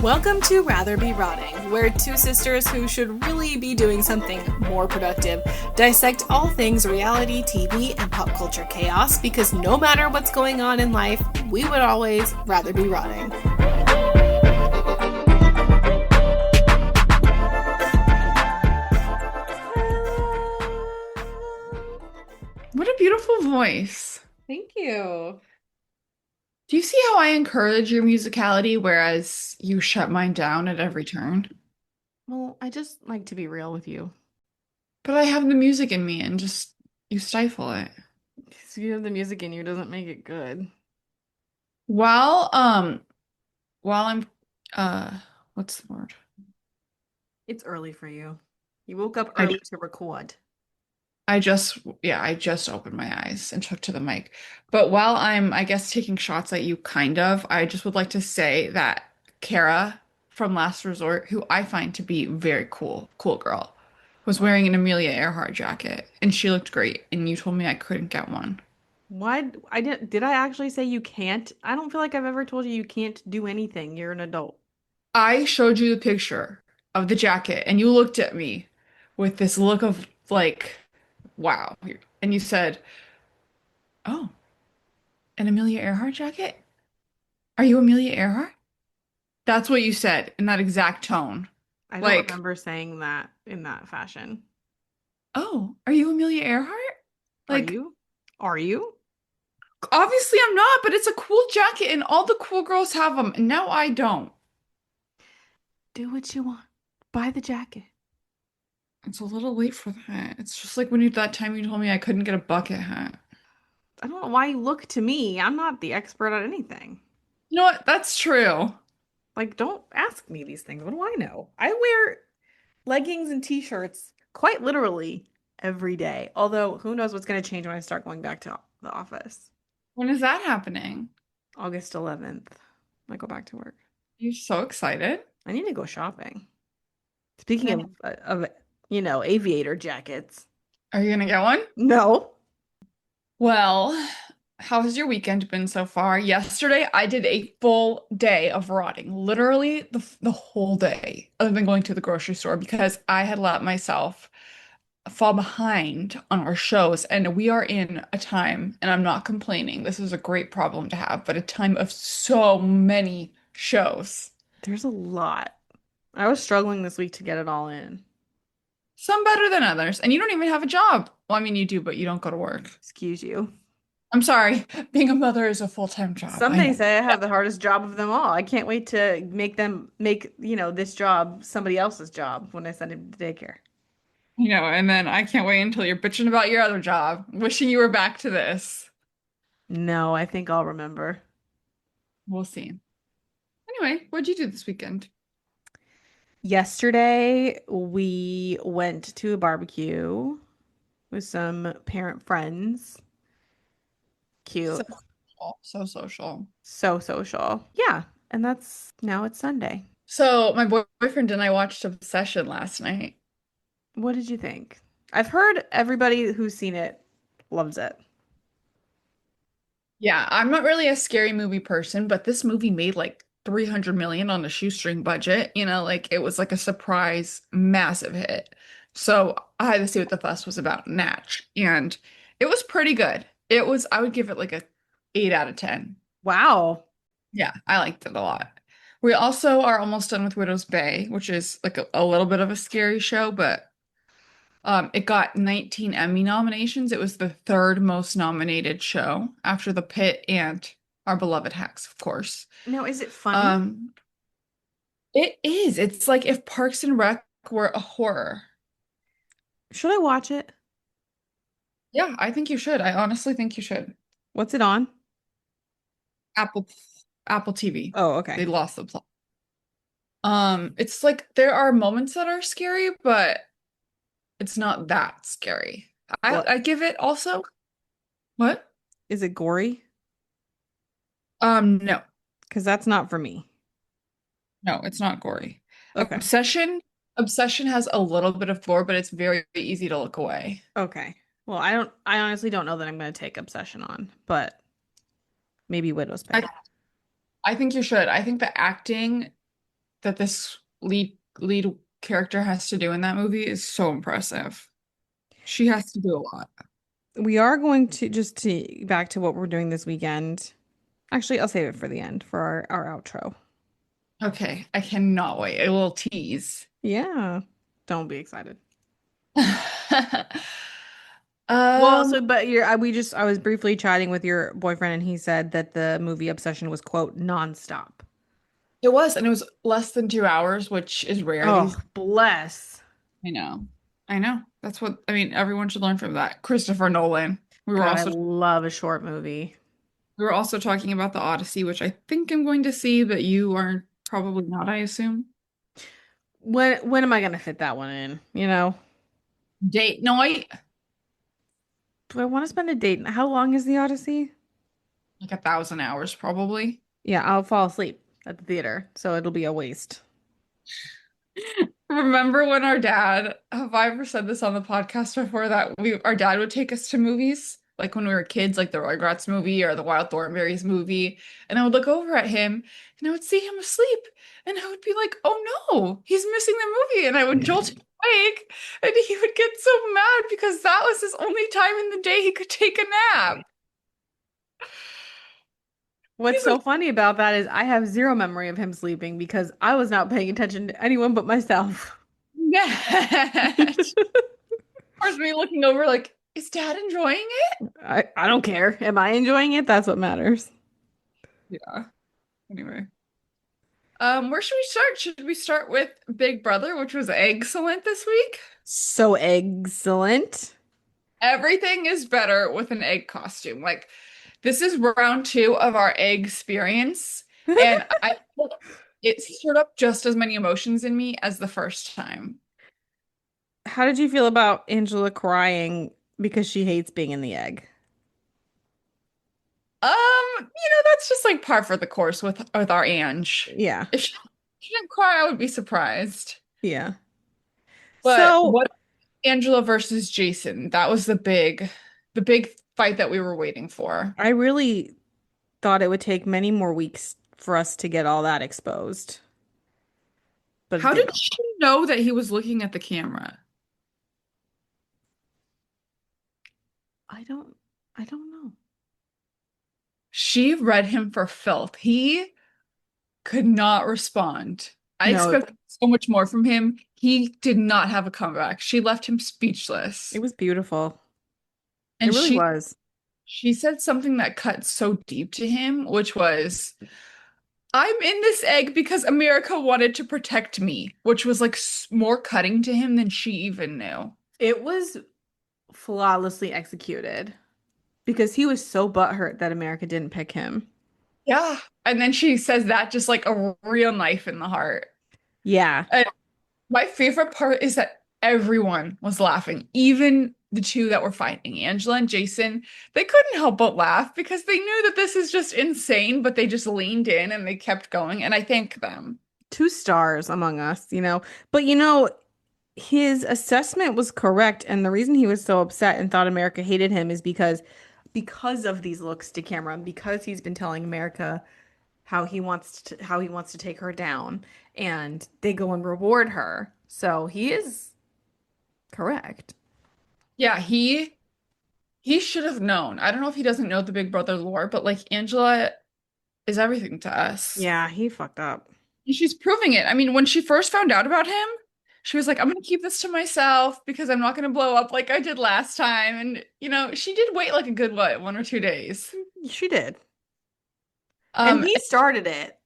Welcome to Rather Be Rotting, where two sisters who should really be doing something more productive dissect all things reality, TV, and pop culture chaos because no matter what's going on in life, we would always rather be rotting. What a beautiful voice. Thank you. Do you see how I encourage your musicality, whereas you shut mine down at every turn? Well, I just like to be real with you. But I have the music in me and just you stifle it. Because you have the music in you doesn't make it good. While while I'm uh what's the word? It's early for you. You woke up I early to record. I just opened my eyes and took to the mic. But while I'm, I guess, taking shots at you, kind of, I just would like to say that Kara from Last Resort, who I find to be very cool girl, was wearing an Amelia Earhart jacket and she looked great. And you told me I couldn't get one. Why did I actually say you can't? I don't feel like I've ever told you you can't do anything. You're an adult. I showed you the picture of the jacket and you looked at me with this look of like, wow. And you said, "Oh, an Amelia Earhart jacket? Are you Amelia Earhart?" That's what you said in that exact tone. I don't Like, remember saying that in that fashion. "Oh, are you Amelia Earhart?" Are Like, you? Are you? obviously I'm not, but it's a cool jacket and all the cool girls have them, and now I don't. Do what you want. Buy the jacket. It's a little late for that. It's just like when you that time you told me I couldn't get a bucket hat. I don't know why you look to me. I'm not the expert at anything. You know what? That's true. Like, don't ask me these things. What do I know? I wear leggings and t-shirts quite literally every day. Although, who knows what's going to change when I start going back to the office. When is that happening? August 11th. I go back to work. You're so excited. I need to go shopping. Speaking No. of aviator jackets. Are you gonna get one? No. Well, how has your weekend been so far? Yesterday, I did a full day of rotting, literally the whole day, other than going to the grocery store because I had let myself fall behind on our shows. And we are in a time, and I'm not complaining, this is a great problem to have, but a time of so many shows. There's a lot. I was struggling this week to get it all in. Some better than others. And you don't even have a job. Well, I mean, you do, but you don't go to work. Excuse you. I'm sorry. Being a mother is a fualtime job. Some I may know. say I have the hardest job of them all. I can't wait to make them make, this job somebody else's job when I send him to daycare. You know, and then I can't wait until you're bitching about your other job, wishing you were back to this. No, I think I'll remember. We'll see. Anyway, what'd you do this weekend? Yesterday, we went to a barbecue with some parent friends. So Cute. social. So social. So social. Yeah. And now it's Sunday. So my boyfriend and I watched Obsession last night. What did you think? I've heard everybody who's seen it loves it. Yeah, I'm not really a scary movie person, but this movie made like 300 million on a shoestring budget. You know, like it was like a surprise, massive hit. So I had to see what the fuss was about, Natch. And it was pretty good. It was, I would give it like a 8 out of 10. Wow. Yeah, I liked it a lot. We also are almost done with Widow's Bay, which is like a little bit of a scary show, but it got 19 Emmy nominations. It was the third most nominated show after The Pit and Our Beloved Hacks, of course. Now, is it funny? Um, it is. It's like if Parks and Rec were a horror. Should I watch it? Yeah, I think you should. I honestly think you should. What's it on? Apple Apple TV. Oh, okay. They lost the plot. It's like there are moments that are scary, but it's not that scary. What? I give it also. What? Is it gory? No. Because that's not for me. No, it's not gory. Okay. Obsession has a little bit of gore, but it's very easy to look away. Okay. Well, I honestly don't know that I'm going to take Obsession on, but maybe Widow's I Pay. I think you should. I think the acting that this lead character has to do in that movie is so impressive. She has to do a lot. We are going to just to back to what we're doing this weekend. Actually, I'll save it for the end for our outro. Okay, I cannot wait. A little tease. Yeah. Don't be excited. Well, Um, so but I was briefly chatting with your boyfriend and he said that the movie Obsession was quote nonstop. it was, and it was less than 2 hours, which is rare Oh, these. bless. I know. I know. That's what I mean. Everyone should learn from that. Christopher Nolan. God, I love a short movie. We were also talking about the Odyssey, which I think I'm going to see, but you are probably not, I assume. When am I gonna fit that one in? You know? Date night, Do I want to spend a date? How long is the Odyssey? like 1,000 hours probably. Yeah, I'll fall asleep at the theater, so it'll be a waste. Remember when our dad, have I ever said this on the podcast before that our dad would take us to movies? Like when we were kids, like the Rugrats movie or the Wild Thornberrys movie. And I would look over at him and I would see him asleep. And I would be like, oh no, he's missing the movie. And I would jolt him awake. And he would get so mad because that was his only time in the day he could take a nap. What's He's so like, funny about that is I have zero memory of him sleeping because I was not paying attention to anyone but myself. mad. Of course, me looking over like, is dad enjoying it? I don't care. Am I enjoying it? That's what matters. Yeah. Anyway. Where should we start? Should we start with Big Brother, which was excellent this week? So excellent. Everything is better with an egg costume. Like, this is round two of our egg experience, and I it stirred up just as many emotions in me as the first time. How did you feel about Angela crying because she hates being in the egg? That's just like par for the course with our Ange. Yeah. If she didn't cry, I would be surprised. Yeah. But So what Angela versus Jason, that was the big fight that we were waiting for. I really thought it would take many more weeks for us to get all that exposed, but it How did didn't. she know that he was looking at the camera? I don't I don't know. She read him for filth. He could not respond. I No, expected so much more from him. He did not have a comeback. She left him it speechless. was beautiful. It And really was. she said something that cut so deep to him, which was, I'm in this egg because America wanted to protect me, which was like more cutting to him than she even knew. It was flawlessly executed because he was so butthurt that America didn't pick him. Yeah. And then she says that just like a real knife in the heart. Yeah. And my favorite part is that everyone was laughing, even the two that were fighting, Angela and Jason. They couldn't help but laugh because they knew that this is just insane, but they just leaned in and they kept going. And I thank them. 2 stars among us, you know. But his assessment was correct, and the reason he was so upset and thought America hated him is because of these looks to camera, and because he's been telling America how he wants to take her down, and they go and reward her. So he is correct. Yeah, he should have known. I don't know if he doesn't know the Big Brother lore, but like Angela is everything to us. Yeah, he fucked up. And she's proving it. I mean, when she first found out about him, she was like, I'm gonna keep this to myself because I'm not gonna blow up like I did last time. And she did wait like a good 1 or 2 days. She did. And Um, he started it.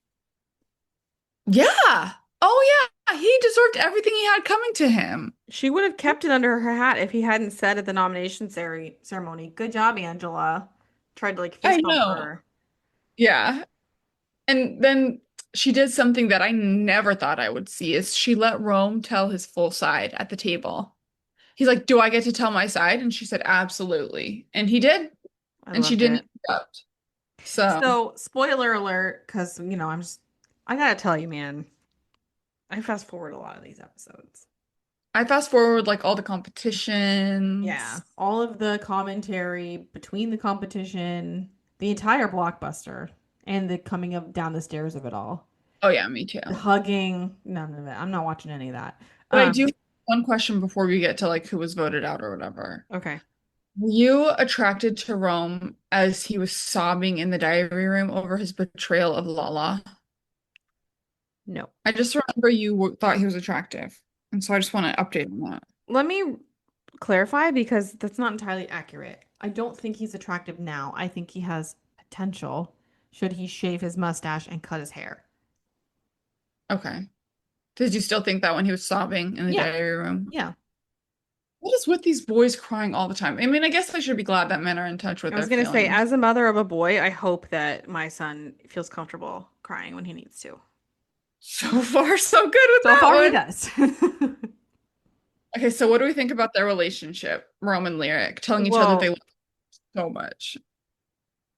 yeah. Oh yeah, he deserved everything he had coming to him. She would have kept it under her hat if he hadn't said at the nomination ceremony, "Good job, Angela." Tried to like I fist bump know. her. Yeah. And then she did something that I never thought I would see is she let Rome tell his full side at the table. He's like, "Do I get to tell my side?" And she said, "Absolutely." And he did, I and she loved didn't it. interrupt. So So, spoiler alert, because I gotta tell you, man, I fast forward a lot of these episodes. I fast forward like all the Yeah, competitions. all of the commentary between the competition, the entire blockbuster, and the coming up down the stairs of it all. Oh yeah, me too. The hugging, none of it. I'm not watching any of that. But I do have one question before we get to like who was voted out or whatever. Okay. Were you attracted to Rome as he was sobbing in the diary room over his betrayal of Lala? No. I just remember you thought he was attractive. And so I just want to update on that. Let me clarify because that's not entirely accurate. I don't think he's attractive now. I think he has potential should he shave his mustache and cut his hair. Okay. Did you still think that when he was sobbing in the Yeah. diary room? Yeah. What is with these boys crying all the time? I mean, I guess I should be glad that men are in touch with I their was gonna say, feelings. as a mother of a boy, I hope that my son feels comfortable crying when he needs to. So far, so good with So that far, he one. does. Okay, so what do we think about their relationship, Rome and Lyric, telling each other they Well, love so much?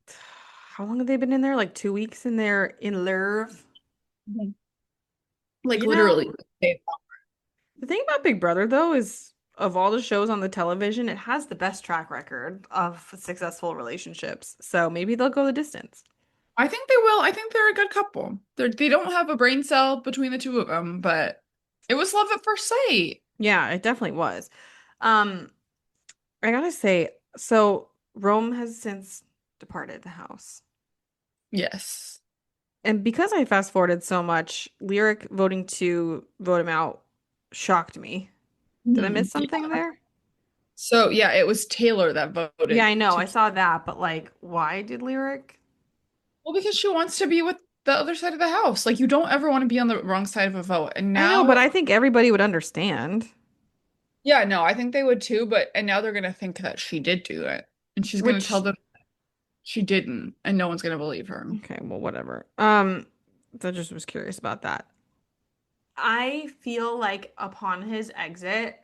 how long have they been in there? Like 2 weeks in there in love. Mhm. Like You literally. know, the thing about Big Brother, though, is of all the shows on the television, it has the best track record of successful relationships. So maybe they'll go the distance. I think they will. I think they're a good couple. They don't have a brain cell between the two of them, but it was love at first sight. Yeah, it definitely was. Um, I gotta say, so Rome has since departed the house. Yes. And because I fast forwarded so much, Lyric voting to vote him out shocked me. Did I miss Yeah. something there? So yeah, it was Taylor that Yeah, voted I know. to I saw that, but like, why did Lyric? well, because she wants to be with the other side of the house. Like you don't ever want to be on the wrong side of a vote. And I know, but now, I think everybody would understand. yeah, no, I think they would too, but and now they're gonna think that she did do it. And she's gonna tell Which, them she didn't, and no one's gonna believe her. okay, well, whatever. I just was curious about that. I feel like upon his exit,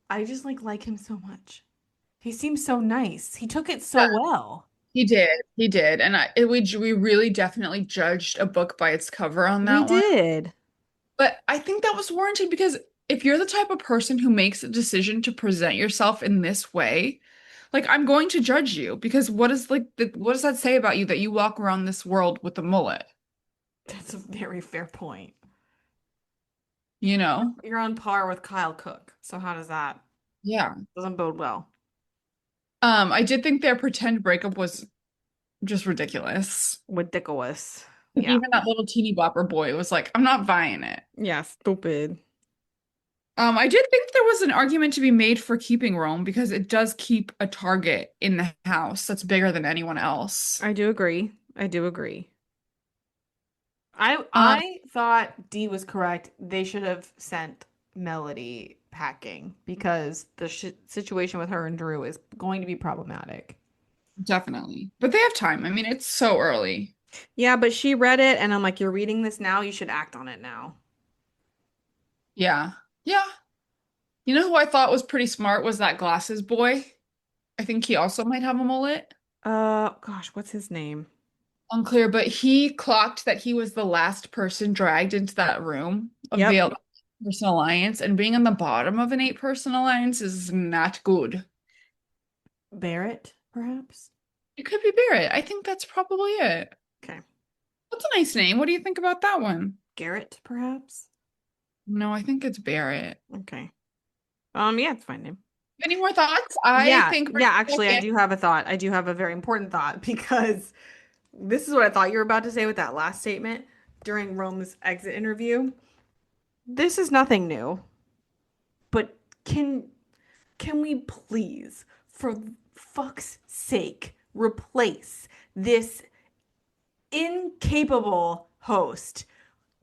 I just like him so much. He seems so nice. He took it so Yeah, well. he did. He did. And we really definitely judged a book by its cover on We that one. did. But I think that was warranted because if you're the type of person who makes a decision to present yourself in this way, like I'm going to judge you because what does that say about you that you walk around this world with a mullet, That's a very fair point. you know? You're on par with Kyle Cook. So how does that Yeah. doesn't bode well? I did think their pretend breakup was just ridiculous. Ridiculous. Like Yeah. even that little teeny bopper boy was like, I'm not buying it. Yeah, stupid. I did think there was an argument to be made for keeping Rome because it does keep a target in the house that's bigger than anyone else. I do agree. I do agree. I Um, I thought D was correct. They should have sent Melody packing because the sh situation with her and Drew is going to be problematic. Definitely. But they have time. I mean, it's so early. Yeah, but she read it and I'm like, you're reading this now, you should act on it now. Yeah. Yeah. You know who I thought was pretty smart was that glasses boy. I think he also might have a mullet. Gosh, what's his name? Unclear, but he clocked that he was the last person dragged into that room of the Yep. eight-person alliance, and being on the bottom of an eight-person alliance is not good. Barrett, perhaps? It could be Barrett. I think that's probably it. Okay. That's a nice name. What do you think about that one? Garrett, perhaps? No, I think it's Barrett. Okay. Yeah, it's fine name. Any more thoughts? I Yeah, think yeah, actually, I okay. do have a thought. I do have a very important thought because this is what I thought you were about to say with that last statement during Rome's exit interview. This is nothing new, but can we please, for fuck's sake, replace this incapable host?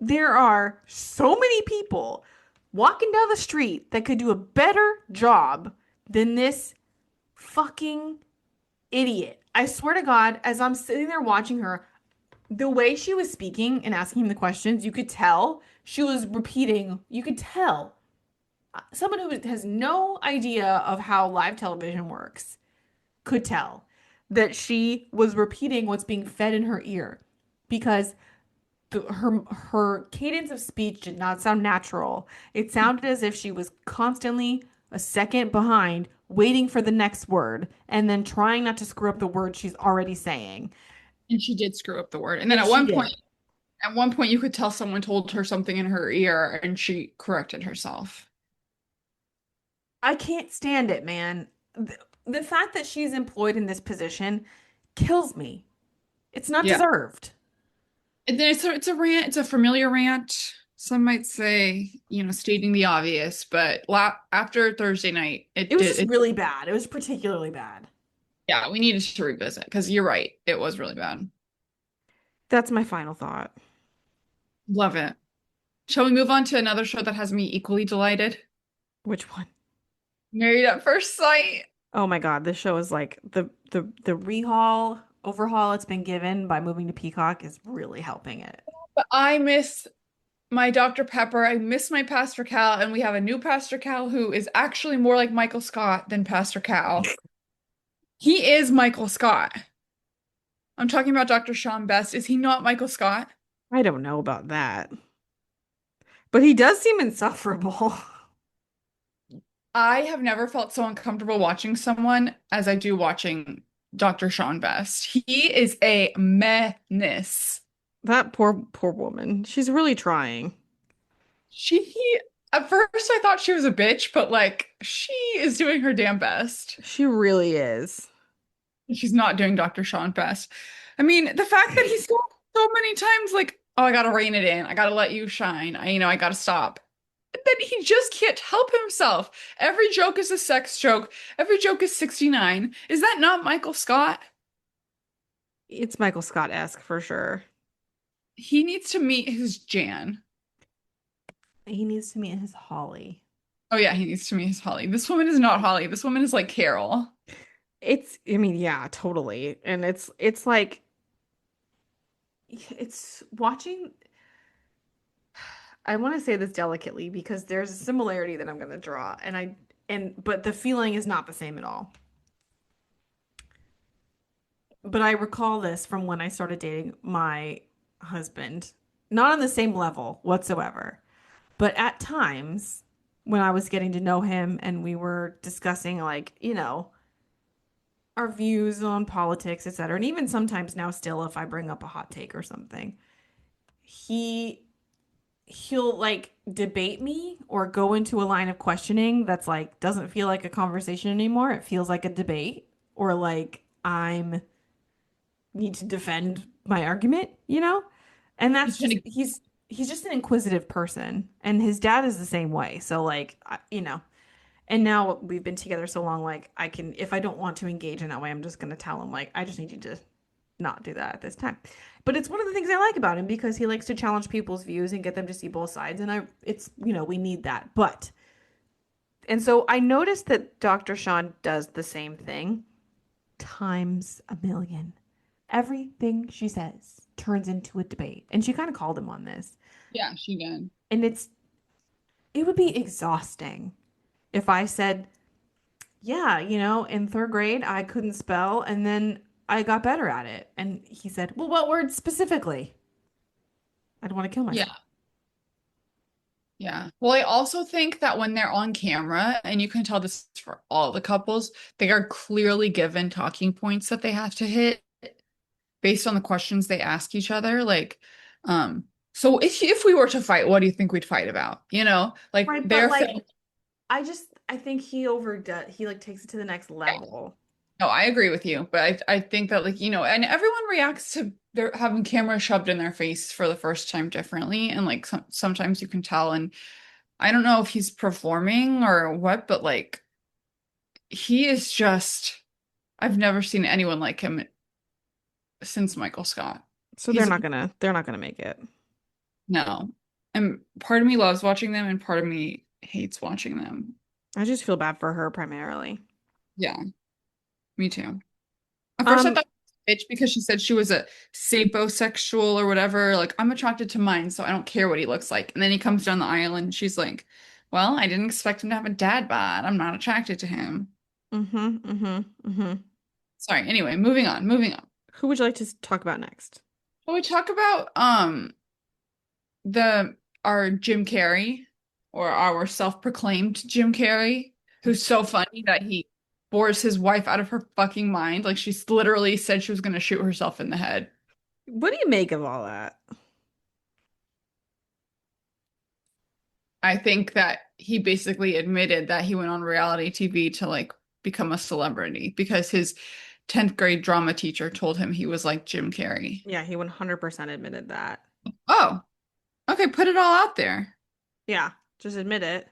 There are so many people walking down the street that could do a better job than this fucking idiot. I swear to God, as I'm sitting there watching her, the way she was speaking and asking him the questions, you could tell she was repeating. You could tell. Someone who has no idea of how live television works could tell that she was repeating what's being fed in her ear because her cadence of speech did not sound natural. It sounded as if she was constantly a second behind, waiting for the next word, and then trying not to screw up the word she's already saying. And she did screw up the word. And then And at she one did. point, At one point, you could tell someone told her something in her ear and she corrected herself. I can't stand it, man. The fact that she's employed in this position kills me. It's not Yeah. deserved. And then it's a rant, it's a familiar rant. Some might say, stating the obvious, but after Thursday night, It was just really bad. It was particularly bad. yeah, we needed to revisit because you're right. It was really bad. That's my final thought. Love it. Shall we move on to another show that has me equally delighted? Which one? Married at First Sight. Oh my God, this show is like the rehaul overhaul it's been given by moving to Peacock is really helping it. But I miss my Dr. Pepper. I miss my Pastor Cal, and we have a new Pastor Cal who is actually more like Michael Scott than Pastor Cal. He is Michael Scott. I'm talking about Dr. Sean Best. Is he not Michael Scott? I don't know about that. But he does seem insufferable. I have never felt so uncomfortable watching someone as I do watching Dr. Sean Best. He is a menace. That poor woman. She's really trying. She, at first I thought she was a bitch, but like she is doing her damn best. She really is. She's not doing Dr. Sean Best. I mean, the fact that he's so many times like, oh, I gotta rein it in. I gotta let you shine. I gotta stop. Then he just can't help himself. Every joke is a sex joke. Every joke is 69. Is that not Michael Scott? It's Michael Scott-esque for sure. He needs to meet his Jan. He needs to meet his Holly. Oh yeah, he needs to meet his Holly. This woman is not Holly. This woman is like Carol. I mean, yeah, totally. And it's like it's watching I want to say this delicately because there's a similarity that I'm going to draw but the feeling is not the same at all. But I recall this from when I started dating my husband, not on the same level whatsoever. But at times when I was getting to know him and we were discussing like, our views on politics, etc. And even sometimes now still if I bring up a hot take or something, he'll like debate me or go into a line of questioning that's like doesn't feel like a conversation anymore. It feels like a debate or like I'm need to defend my argument. And that's just he's just an inquisitive person and his dad is the same way. So like and now we've been together so long like I can if I don't want to engage in that way I'm just going to tell him like I just need you to not do that at this time. But it's one of the things I like about him because he likes to challenge people's views and get them to see both sides. And we need that. And so I noticed that Dr. Sean does the same thing times a million. Everything she says turns into a debate. And she kind of called him on this. Yeah, she did. And it would be exhausting if I said, yeah, in third grade, I couldn't spell. And then I got better at it. And he said, well, what word specifically? I'd want to kill myself. Yeah. Yeah. Well, I also think that when they're on camera, and you can tell this for all the couples, they are clearly given talking points that they have to hit based on the questions they ask each other. Like, so if we were to fight, what do you think we'd fight about? Like right, they're like, I think he like takes it to the next level. No, I agree with you, but I think that like, and everyone reacts to their having camera shoved in their face for the first time differently. And like sometimes you can tell, and I don't know if he's performing or what, but like he is I've never seen anyone like him since Michael Scott. So they're not gonna make it. No. And part of me loves watching them and part of me hates watching them. I just feel bad for her primarily. Yeah. Me too. At first I thought she was a bitch because she said she was a sapiosexual or whatever. Like, I'm attracted to mine, so I don't care what he looks like. And then he comes down the aisle and she's like, well, I didn't expect him to have a dad bod. I'm not attracted to him. Sorry. Anyway, moving on. Who would you like to talk about next? Well, we talk about our Jim Carrey or our self-proclaimed Jim Carrey, who's so funny that he bores his wife out of her fucking mind. Like she's literally said she was going to shoot herself in the head. What do you make of all that? I think that he basically admitted that he went on reality TV to like become a celebrity because his 10th grade drama teacher told him he was like Jim Carrey. Yeah, he 100% admitted that. Oh, okay, put it all out there. Yeah, just admit it.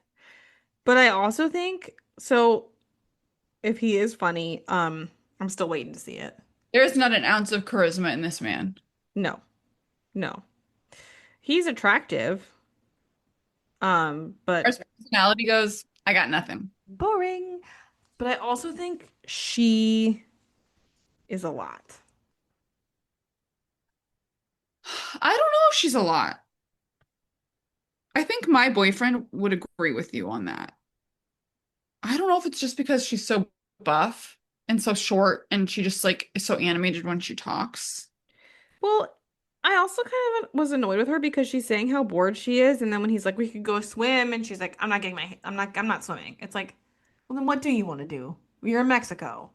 But I also think so if he is funny, I'm still waiting to see it. There is not an ounce of charisma in this man. No. No. He's attractive, but As far as personality goes, I got nothing. boring. But I also think she is a lot. I don't know if she's a lot. I think my boyfriend would agree with you on that. I don't know if it's just because she's so buff and so short and she just like is so animated when she talks. Well, I also kind of was annoyed with her because she's saying how bored she is, and then when he's like, "We could go swim," and she's like, I'm not swimming." It's like, well, then what do you want to do? You're in Mexico.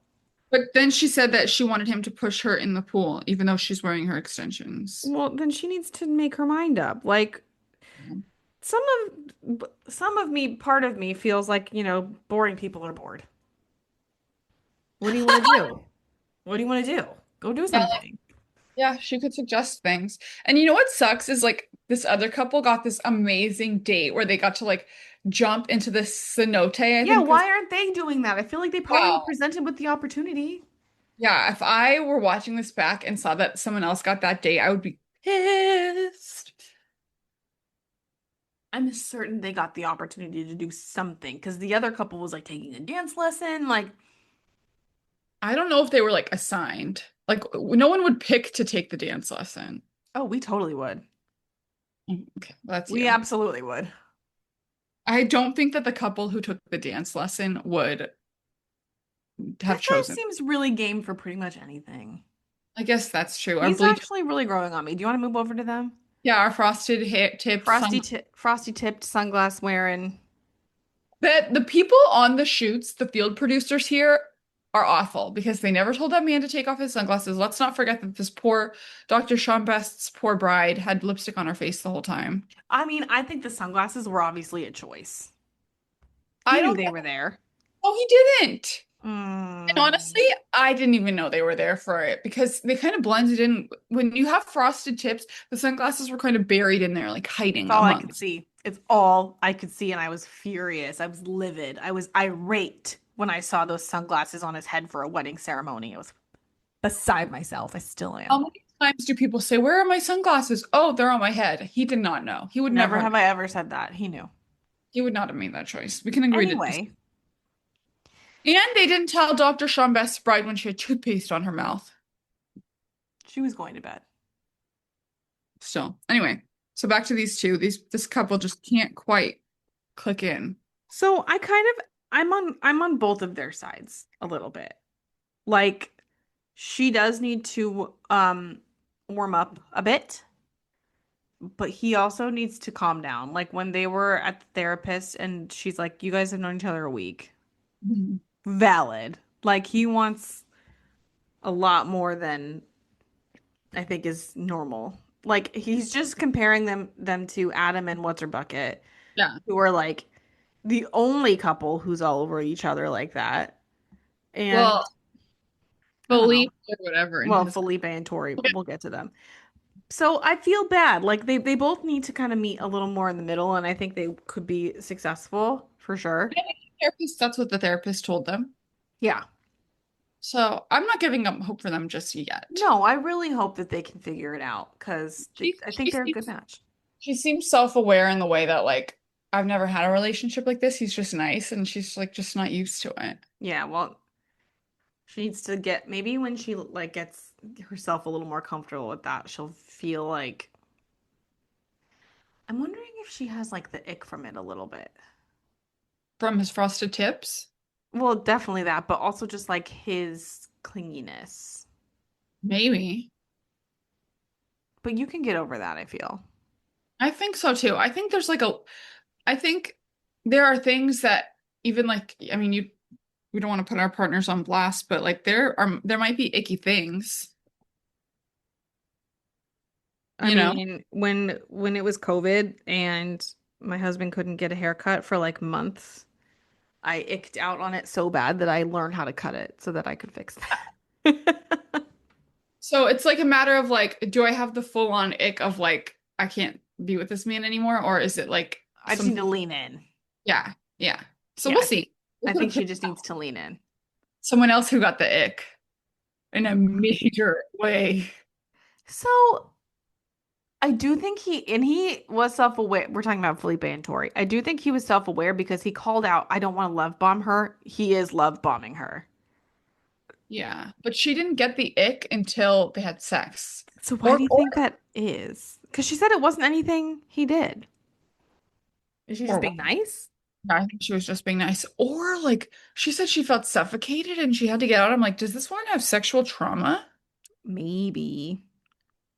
But then she said that she wanted him to push her in the pool, even though she's wearing her extensions. Well, then she needs to make her mind up. Like some some of me, part of me feels like, boring people are bored. What do you want to do? What do you want to do? Go do Yeah, something. yeah, she could suggest things. And you know what sucks is like this other couple got this amazing date where they got to like jump into the cenote, I Yeah, think was why aren't they doing that? I feel like they probably were wow. presented with the opportunity. Yeah, if I were watching this back and saw that someone else got that date, I would be pissed. I'm certain they got the opportunity to do something because the other couple was like taking a dance lesson. Like, I don't know if they were like assigned. Like no one would pick to take the dance lesson. oh, we totally would. Okay, that's We you. absolutely would. I don't think that the couple who took the dance lesson would have That guy chosen. seems really game for pretty much anything. I guess that's true. Our He's bleach, actually really growing on me. Do you want to move over to them? yeah, our frosted hair tipped sun. Frosty tipped sunglass wearing. But the people on the shoots, the field producers here, are awful because they never told that man to take off his sunglasses. Let's not forget that this poor Dr. Sean Best's poor bride had lipstick on her face the whole time. I mean, I think the sunglasses were obviously a choice. He I knew don't they know. were there. Oh, he didn't. And Mm. honestly, I didn't even know they were there for it because they kind of blended in. When you have frosted tips, the sunglasses were kind of buried in there, like It's hiding all I could amongst. see. It's all I could see, and I was furious. I was livid. I was irate when I saw those sunglasses on his head for a wedding ceremony. I was beside myself. I still How am. many times do people say, "Where are my sunglasses?" Oh, they're on my head. He did not know. He would never Never have. have I ever said that. He knew. He would not have made that choice. We can agree to this. Anyway, And they didn't tell Dr. Sean Best's bride when she had toothpaste on her mouth. she was going to bed. Still. Anyway, so back to these two. This couple just can't quite click in. So I kind of I'm on both of their sides a little bit. Like she does need to warm up a bit, but he also needs to calm down. Like when they were at the therapist and she's like, "You guys have known each other a week." Mhm. Valid. Like he wants a lot more than I think is normal. Like he's just comparing them to Adam and What's Her Bucket, Yeah. who are like the only couple who's all over each other like that. And Well, I don't know. Philippe or whatever in Well, his. Felipe and Tori, we'll get to them. So I feel bad. Like they both need to kind of meet a little more in the middle, and I think they could be successful for sure. Therapist, that's what the therapist told them. Yeah. So I'm not giving up hope for them just yet. No, I really hope that they can figure it out because She I she think they're a good seems match. she seems self-aware in the way that like I've never had a relationship like this. He's just nice and she's like just not used to it. Yeah, well, she needs to get maybe when she like gets herself a little more comfortable with that, she'll feel like I'm wondering if she has like the ick from it a little bit. From his frosted tips, Well, definitely that, but also just like his clinginess. maybe. But you can get over that, I feel. I think so too. I think there are things that even like, I mean, we don't want to put our partners on blast, but like there might be icky things, I you know? mean, when it was COVID and my husband couldn't get a haircut for like months. I icked out on it so bad that I learned how to cut it so that I could fix that. So it's like a matter of like, do I have the full on ick of like, I can't be with this man anymore? Or is it like I just need to lean in. yeah, yeah. So Yeah, we'll see. I think she just needs to lean in. Someone else who got the ick in a major way. So I do think he was self-aware. We're talking about Felipe and Tori. I do think he was self-aware because he called out, I don't want to love bomb her. He is love bombing her. Yeah, but she didn't get the ick until they had sex. So why do you think that is? Because she said it wasn't anything he did. Is she just or being nice? I think she was just being nice. Or like she said she felt suffocated and she had to get out. I'm like, does this woman have sexual trauma? Maybe.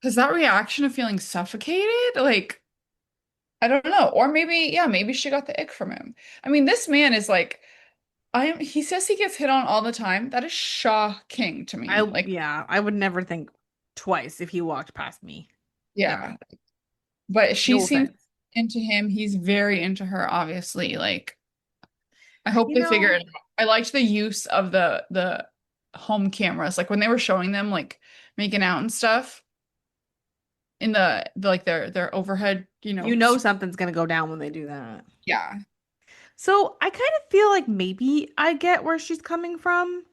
Because that reaction of feeling suffocated, like, I don't know. Or maybe, yeah, maybe she got the ick from him. I mean, this man is like, he says he gets hit on all the time. That is shocking to me. Like, Yeah, I would never think twice if he walked past me. yeah. But she No seems offense. into him. He's very into her, obviously. Like, I hope You they figure know, it out. I liked the use of the home cameras. Like when they were showing them like making out and stuff in the like their overhead, something's gonna go down when they do that. yeah. So I kind of feel like maybe I get where she's coming from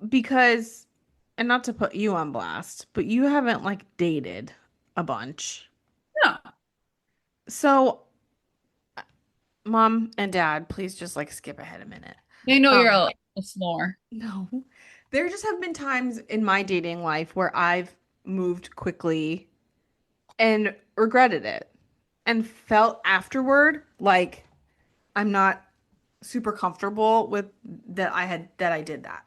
because, and not to put you on blast, but you haven't like dated a bunch. Yeah. So, mom and dad, please just like skip ahead a minute. They know you're Um, a snore. no, there just have been times in my dating life where I've moved quickly and regretted it and felt afterward like I'm not super comfortable with that I did that.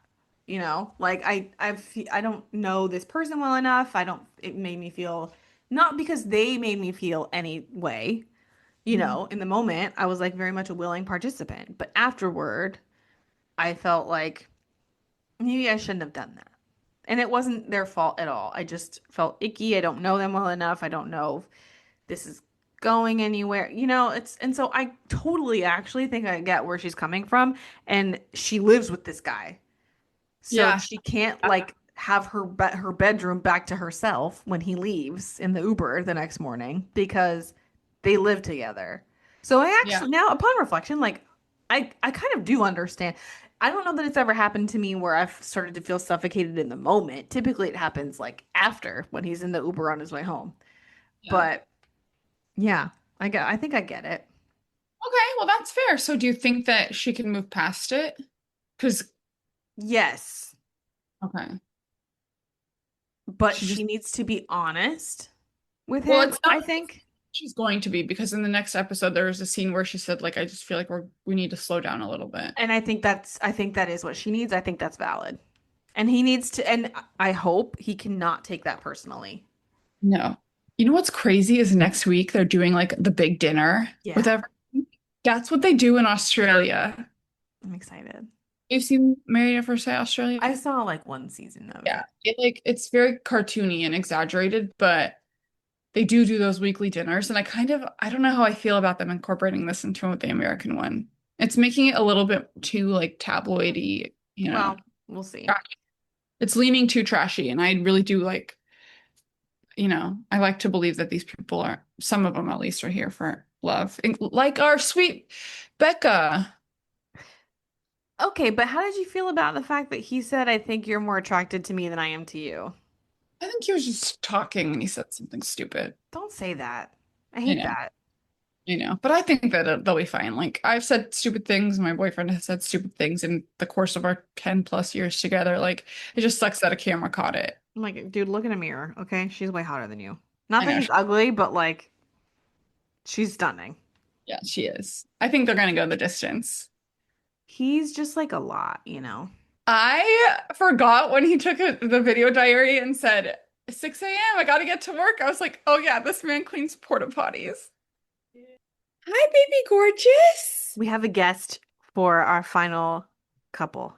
Like I don't know this person well enough. I don't it made me feel not because they made me feel any way. In the moment, I was like very much a willing participant, but afterward, I felt like maybe I shouldn't have done that. And it wasn't their fault at all. I just felt icky. I don't know them well enough. I don't know if this is going anywhere. And so I totally actually think I get where she's coming from. And she lives with this guy. So Yeah. she can't like have her bedroom back to herself when he leaves in the Uber the next morning because they live together. So I Yeah. actually now upon reflection, like I kind of do understand. I don't know that it's ever happened to me where I've started to feel suffocated in the moment. Typically it happens like after when he's in the Uber on his way home. Yeah. But yeah, I think I get it. Okay, well that's fair. So do you think that she can move past it? Because Yes, okay. but She just she needs to be honest with well, him, it's I not think. she's going to be because in the next episode there was a scene where she said like I just feel like we need to slow down a little bit. And I think that is what she needs. I think that's valid. And he needs to, and I hope he cannot take that personally. No. You know what's crazy is next week they're doing like the big dinner with Yeah, everyone. That's what they do in Australia. I'm excited. You've seen Married at First Sight Australia? I saw like one season of Yeah. it. It's very cartoony and exaggerated, but they do those weekly dinners, and I don't know how I feel about them incorporating this into the American one. It's making it a little bit too like tabloidy, Well, we'll see. It's leaning too trashy, and I really do like, I like to believe that these people are, some of them at least, are here for love. Like our sweet Becca. Okay, but how did you feel about the fact that he said, I think you're more attracted to me than I am to you? I think he was just talking when he said something stupid. Don't say that. I I hate know, that. but I think that they'll be fine. Like I've said stupid things, my boyfriend has said stupid things in the course of our 10 plus years together. Like it just sucks that a camera caught it. I'm like, dude, look in a mirror, okay? She's way hotter than you. Not I that know. he's ugly, but like, she's stunning. Yeah, she is. I think they're gonna go the distance. He's just like a lot. I forgot when he took the video diary and said 6 a.m. I gotta get to work. I was like, oh yeah, this man cleans porta potties. Hi, baby gorgeous. We have a guest for our final couple.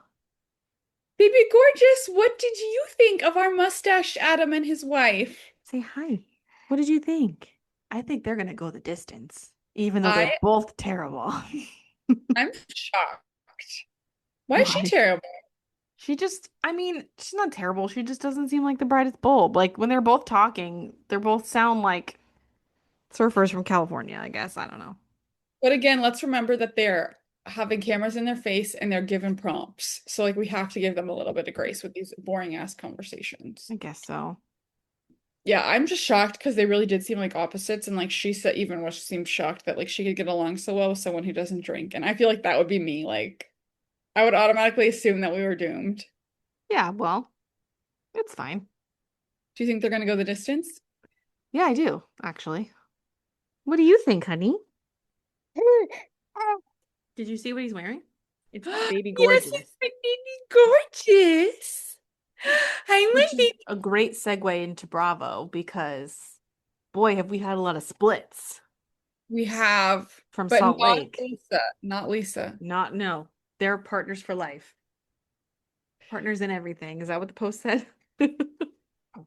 Baby gorgeous, what did you think of our mustache Adam and his wife? Say hi. What did you think? I think they're gonna go the distance. even though they're I both terrible. I'm shocked. Why is she Why? terrible? She just, I mean, she's not terrible. She just doesn't seem like the brightest bulb. Like when they're both talking, they both sound like surfers from California, I guess. I don't know. But again, let's remember that they're having cameras in their face and they're given prompts. So like we have to give them a little bit of grace with these boring ass conversations. I guess so. Yeah, I'm just shocked because they really did seem like opposites, and like she said, even was seemed shocked that like she could get along so well with someone who doesn't drink. And I feel like that would be me. Like I would automatically assume that we were doomed. Yeah, well, it's fine. Do you think they're gonna go the distance? Yeah, I do, actually. What do you think, honey? Did you see what he's wearing? It's baby Yes, gorgeous. it's my baby gorgeous. Hi, my Which is baby. a great segue into Bravo because, boy, have we had a lot of splits We have, from but Salt not Lake. Lisa. Not Lisa. Not, no, they're partners for life. Partners in everything. Is that what the post said?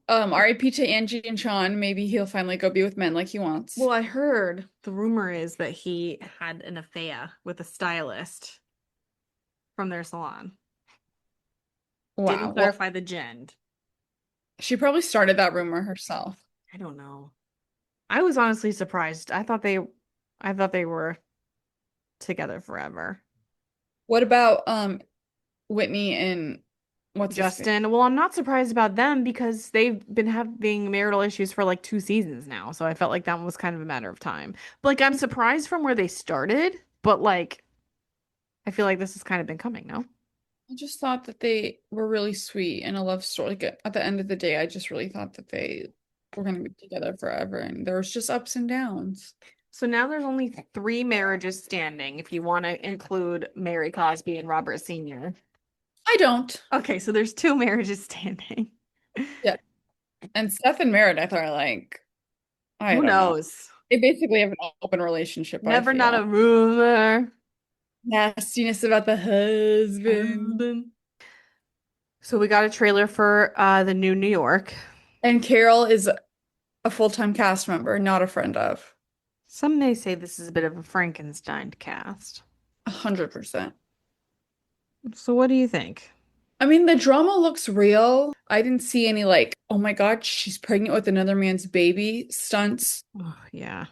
RIP to Angie and Sean. Maybe he'll finally go be with men like he wants. Well, I heard the rumor is that he had an affair with a stylist from their salon. Wow. Didn't Well, clarify the gend. she probably started that rumor herself. I don't know. I was honestly surprised. I thought they were together forever. What about Whitney and what's his face? Justin, well, I'm not surprised about them because they've been having marital issues for like 2 seasons now. So I felt like that was kind of a matter of time. But like I'm surprised from where they started, but like I feel like this has kind of been coming, no? I just thought that they were really sweet in a love story. Like at the end of the day, I just really thought that they were gonna be together forever, and there was just ups and downs. So now there's only 3 marriages standing if you want to include Mary Cosby and Robert Sr. I don't. Okay, so there's 2 marriages standing. Yeah. And Seth and Meredith are like, I Who don't know. knows? They basically have an open relationship, I Never not a feel. rumor. Nastiness about the husband. So we got a trailer for the new New York. And Carol is a full-time cast member, not a friend of. Some may say this is a bit of a Frankenstein cast. 100%. So what do you think? I mean, the drama looks real. I didn't see any like, oh my God, she's pregnant with another man's baby stunts. Oh, yeah.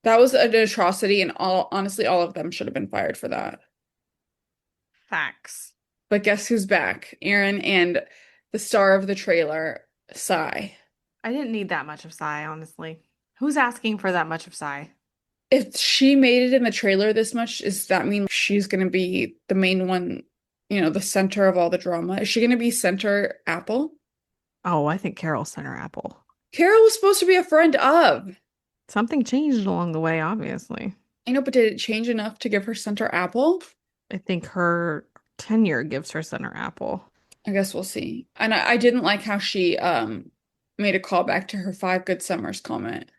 That was an atrocity, and honestly, all of them should have been fired for that. Facts. But guess who's back? Aaron and the star of the trailer, Sai. I didn't need that much of Psy, honestly. Who's asking for that much of Psy? If she made it in the trailer this much, does that mean she's gonna be the main one, the center of all the drama? Is she gonna be center Apple? Oh, I think Carol sent her apple. Carol was supposed to be a friend of. Something changed along the way, obviously. I know, but did it change enough to give her center Apple? I think her tenure gives her center apple. I guess we'll see. And I didn't like how she made a callback to her 5 good summers comment.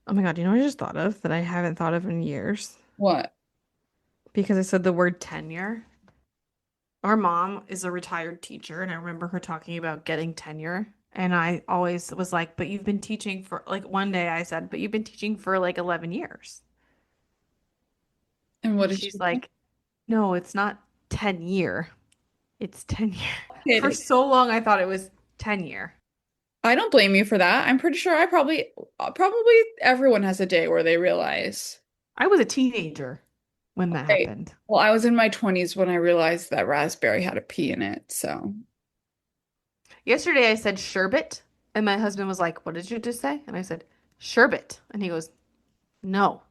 Oh my God, you know what I just thought of that I haven't thought of in years? What? Because I said the word tenure. Our mom is a retired teacher, and I remember her talking about getting tenure. And I always was like, but you've been teaching for, like, one day I said, but you've been teaching for like 11 years. And what And did she she's say? like, no, it's not 10-year. It's tenure. It For is. so long, I thought it was tenure. I don't blame you for that. I'm pretty sure I probably everyone has a day where they realize. I was a teenager when that Right. happened. Well, I was in my 20s when I realized that raspberry had a P in it. So Yesterday I said sherbet, and my husband was like, what did you just say? And I said, sherbet. And he goes, no,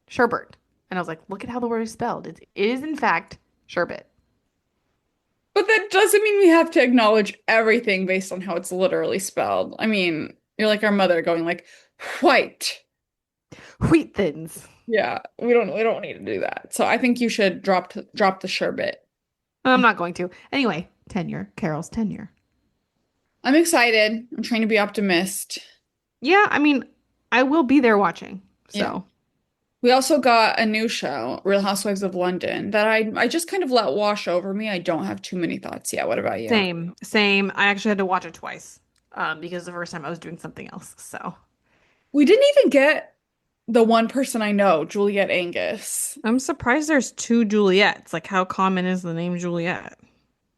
sherbet. And I was like, look at how the word is spelled. It is, in fact, sherbet. but that doesn't mean we have to acknowledge everything based on how it's literally spelled. I mean, you're like our mother going like white. Wheat thins. Yeah, we don't need to do that. So I think you should drop the sherbet. I'm not going to. Anyway, tenure. Carol's tenure. I'm excited. I'm trying to be optimist. Yeah, I mean, I will be there watching. Yeah. So, We also got a new show, Real Housewives of London, that I just kind of let wash over me. I don't have too many thoughts yet. What about you? same. I actually had to watch it twice because the first time I was doing something else. So, We didn't even get the one person I know, Juliet Angus. I'm surprised there's two Juliets. Like, how common is the name Juliet?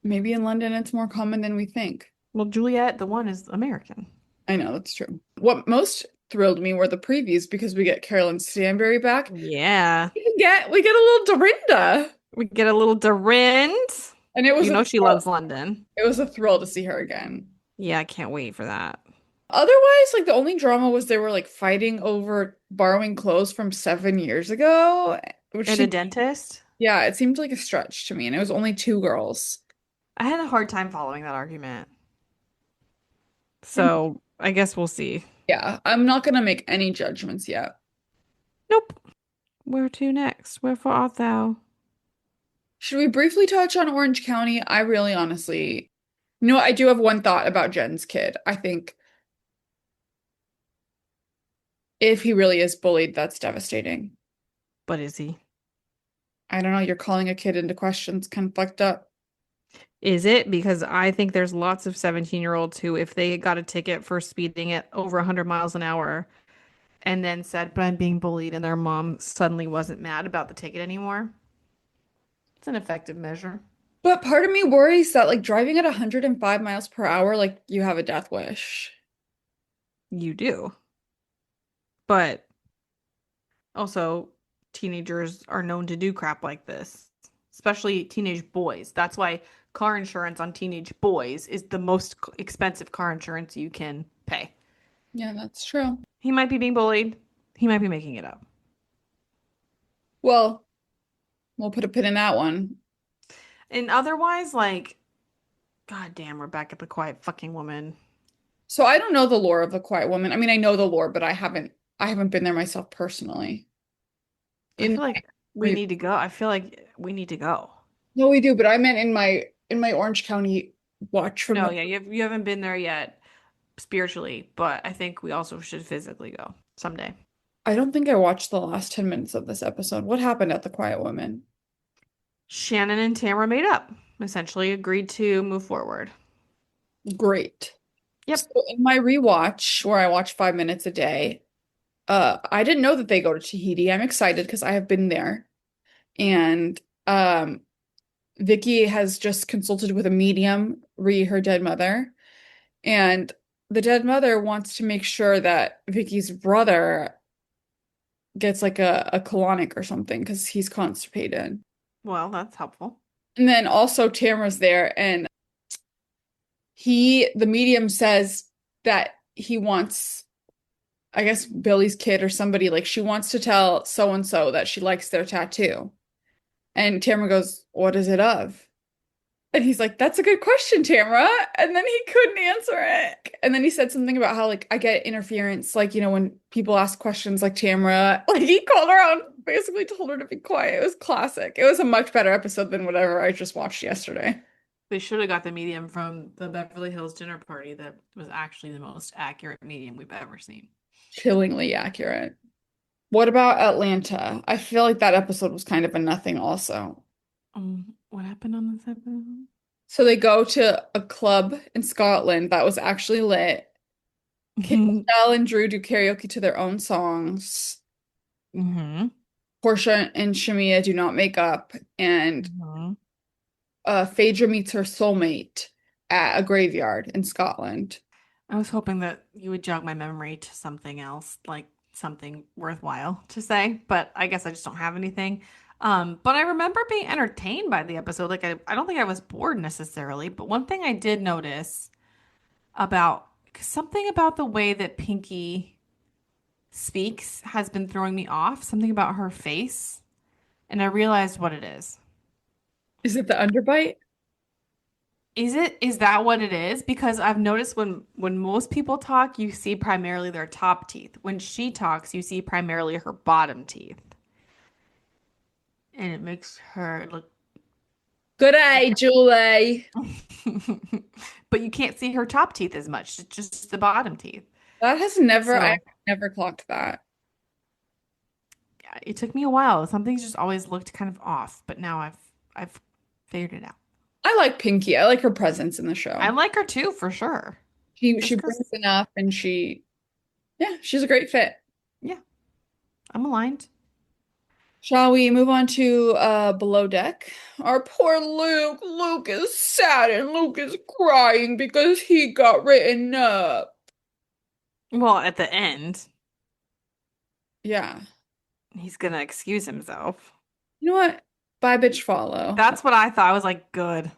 Maybe in London it's more common than we think. Well, Juliet, the one is American. I know, that's true. What most thrilled me were the previews because we get Carolyn Stanbury back. Yeah. We get a little Dorinda. We get a little Dorinda. And it was You a know she thrill. loves London. It was a thrill to see her again. Yeah, I can't wait for that. Otherwise, like the only drama was they were like fighting over borrowing clothes from 7 years ago, which At a dentist? yeah, it seemed like a stretch to me, and it was only two girls. I had a hard time following that argument. So I guess we'll see. Yeah, I'm not gonna make any judgments yet. Nope. Where to next? Wherefore art thou? Should we briefly touch on Orange County? I really honestly, I do have one thought about Jen's kid. I think if he really is bullied, that's devastating. But is he? I don't know, you're calling a kid into questions, kind of fucked up. Is it? Because I think there's lots of 17-year-olds who, if they got a ticket for speeding at over 100 miles an hour and then said, but I'm being bullied, and their mom suddenly wasn't mad about the ticket anymore, it's an effective measure. But part of me worries that like driving at 105 miles per hour, like you have a death wish. You do. But also, teenagers are known to do crap like this, especially teenage boys. That's why car insurance on teenage boys is the most expensive car insurance you can pay. Yeah, that's true. He might be being bullied. He might be making it up. Well, we'll put a pin in that one. And otherwise, like, God damn, Rebecca, the quiet fucking woman. So I don't know the lore of the Quiet Woman. I mean, I know the lore, but I haven't been there myself personally. I feel like we need to go. I feel like we need to go. No, we do, but I meant in my Orange County watch from No, yeah, you haven't been there yet spiritually, but I think we also should physically go someday. I don't think I watched the last 10 minutes of this episode. What happened at the Quiet Woman? Shannon and Tamara made up, essentially agreed to move forward. Great. Yep. So in my rewatch, where I watch 5 minutes a day, I didn't know that they go to Tahiti. I'm excited because I have been there. And Vicky has just consulted with a medium, her dead mother. And the dead mother wants to make sure that Vicky's brother gets like a colonic or something because he's constipated. Well, that's helpful. And then also Tamara's there, and the medium says that he wants, I guess, Billy's kid or somebody, like she wants to tell so-and-so that she likes their tattoo. And Tamara goes, what is it of? And he's like, that's a good question, Tamara. And then he couldn't answer it. And then he said something about how, like, I get interference, like, when people ask questions like Tamara, like he called her out, basically told her to be quiet. It was classic. It was a much better episode than whatever I just watched yesterday. They should have got the medium from the Beverly Hills dinner party that was actually the most accurate medium we've ever seen. Chillingly accurate. What about Atlanta? I feel like that episode was kind of a nothing also. What happened on this episode? So they go to a club in Scotland that was actually lit. Michelle and Drew do karaoke to their own songs. Portia and Shamia do not make up. And Phaedra meets her soulmate at a graveyard in Scotland. I was hoping that you would jog my memory to something else, like something worthwhile to say, but I guess I just don't have anything. But I remember being entertained by the episode. Like I don't think I was bored necessarily, but one thing I did notice about something about the way that Pinky speaks has been throwing me off, something about her face, and I realized what it is. Is it the underbite? Is that what it is? Because I've noticed when most people talk, you see primarily their top teeth. When she talks, you see primarily her bottom teeth. And it makes her look good eye, Julie. But you can't see her top teeth as much. It's just the bottom teeth. That has never, I've never clocked that. Yeah, it took me a while. Something's just always looked kind of off, but now I've figured it out. I like Pinky. I like her presence in the show. I like her too, for sure. She brings enough, and she's a great fit. Yeah. I'm aligned. Shall we move on to below deck? Our poor Luke. Luke is sad and Luke is crying because he got written up. Well, at the end, Yeah. he's gonna excuse himself. You know what? Bye, bitch, follow. That's what I thought. I was like, good.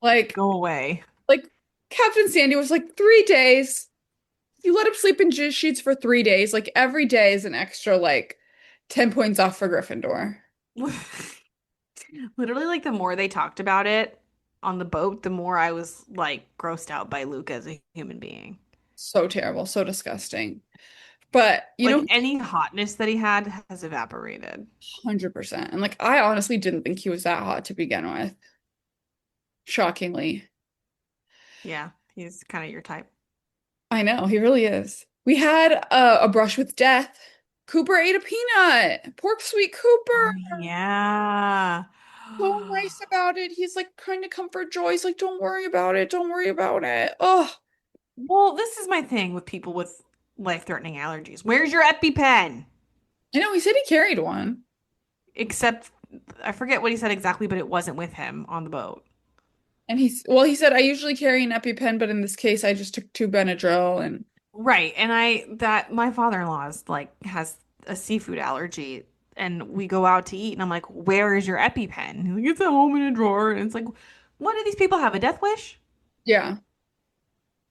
Like, Go away. like Captain Sandy was like 3 days. You let him sleep in jizz sheets for 3 days. Like every day is an extra like 10 points off for Gryffindor. Literally, like the more they talked about it on the boat, the more I was like grossed out by Luke as a human being. So terrible, so disgusting. But you Like know, any hotness that he had has evaporated. 100%. And like I honestly didn't think he was that hot to begin with. Shockingly. Yeah, he's kind of your type. I know, he really is. We had a brush with death. Cooper ate a peanut. Pork sweet Oh Cooper. yeah. So nice about it. He's like trying to comfort Joy. He's like, don't worry about it. Don't worry about it. Oh, Well, this is my thing with people with life-threatening allergies. Where's your EpiPen? I know he said he carried one. Except I forget what he said exactly, but it wasn't with him on the boat. And he said, I usually carry an EpiPen, but in this case, I just took two Benadryl and Right. And my father-in-law is like has a seafood allergy and we go out to eat and I'm like, "Where is your EpiPen?" He's like, "It's at home in a drawer." And it's like, "What do these people have a death wish?" yeah.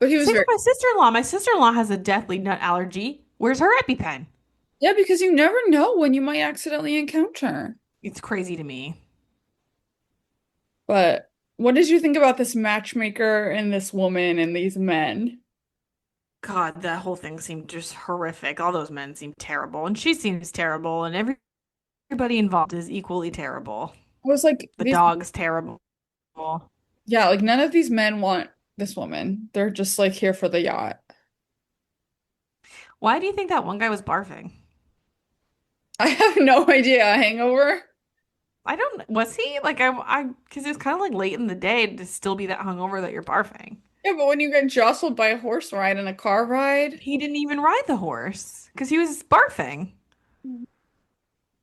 But he was Same with very, my sister-in-law. My sister-in-law has a deathly nut allergy. Where's her EpiPen? yeah, because you never know when you might accidentally encounter. It's crazy to me. But what did you think about this matchmaker and this woman and these men? God, that whole thing seemed just horrific. All those men seem terrible, and she seems terrible, and everybody involved is equally terrible. I was like, The these, dog's terrible. yeah, like none of these men want this woman. They're just like here for the yacht. Why do you think that one guy was barfing? I have no idea. Hangover? I don't, was he? Like, because it was kind of like late in the day to still be that hungover that you're barfing. Yeah, but when you get jostled by a horse ride and a car ride, He didn't even ride the horse because he was barfing.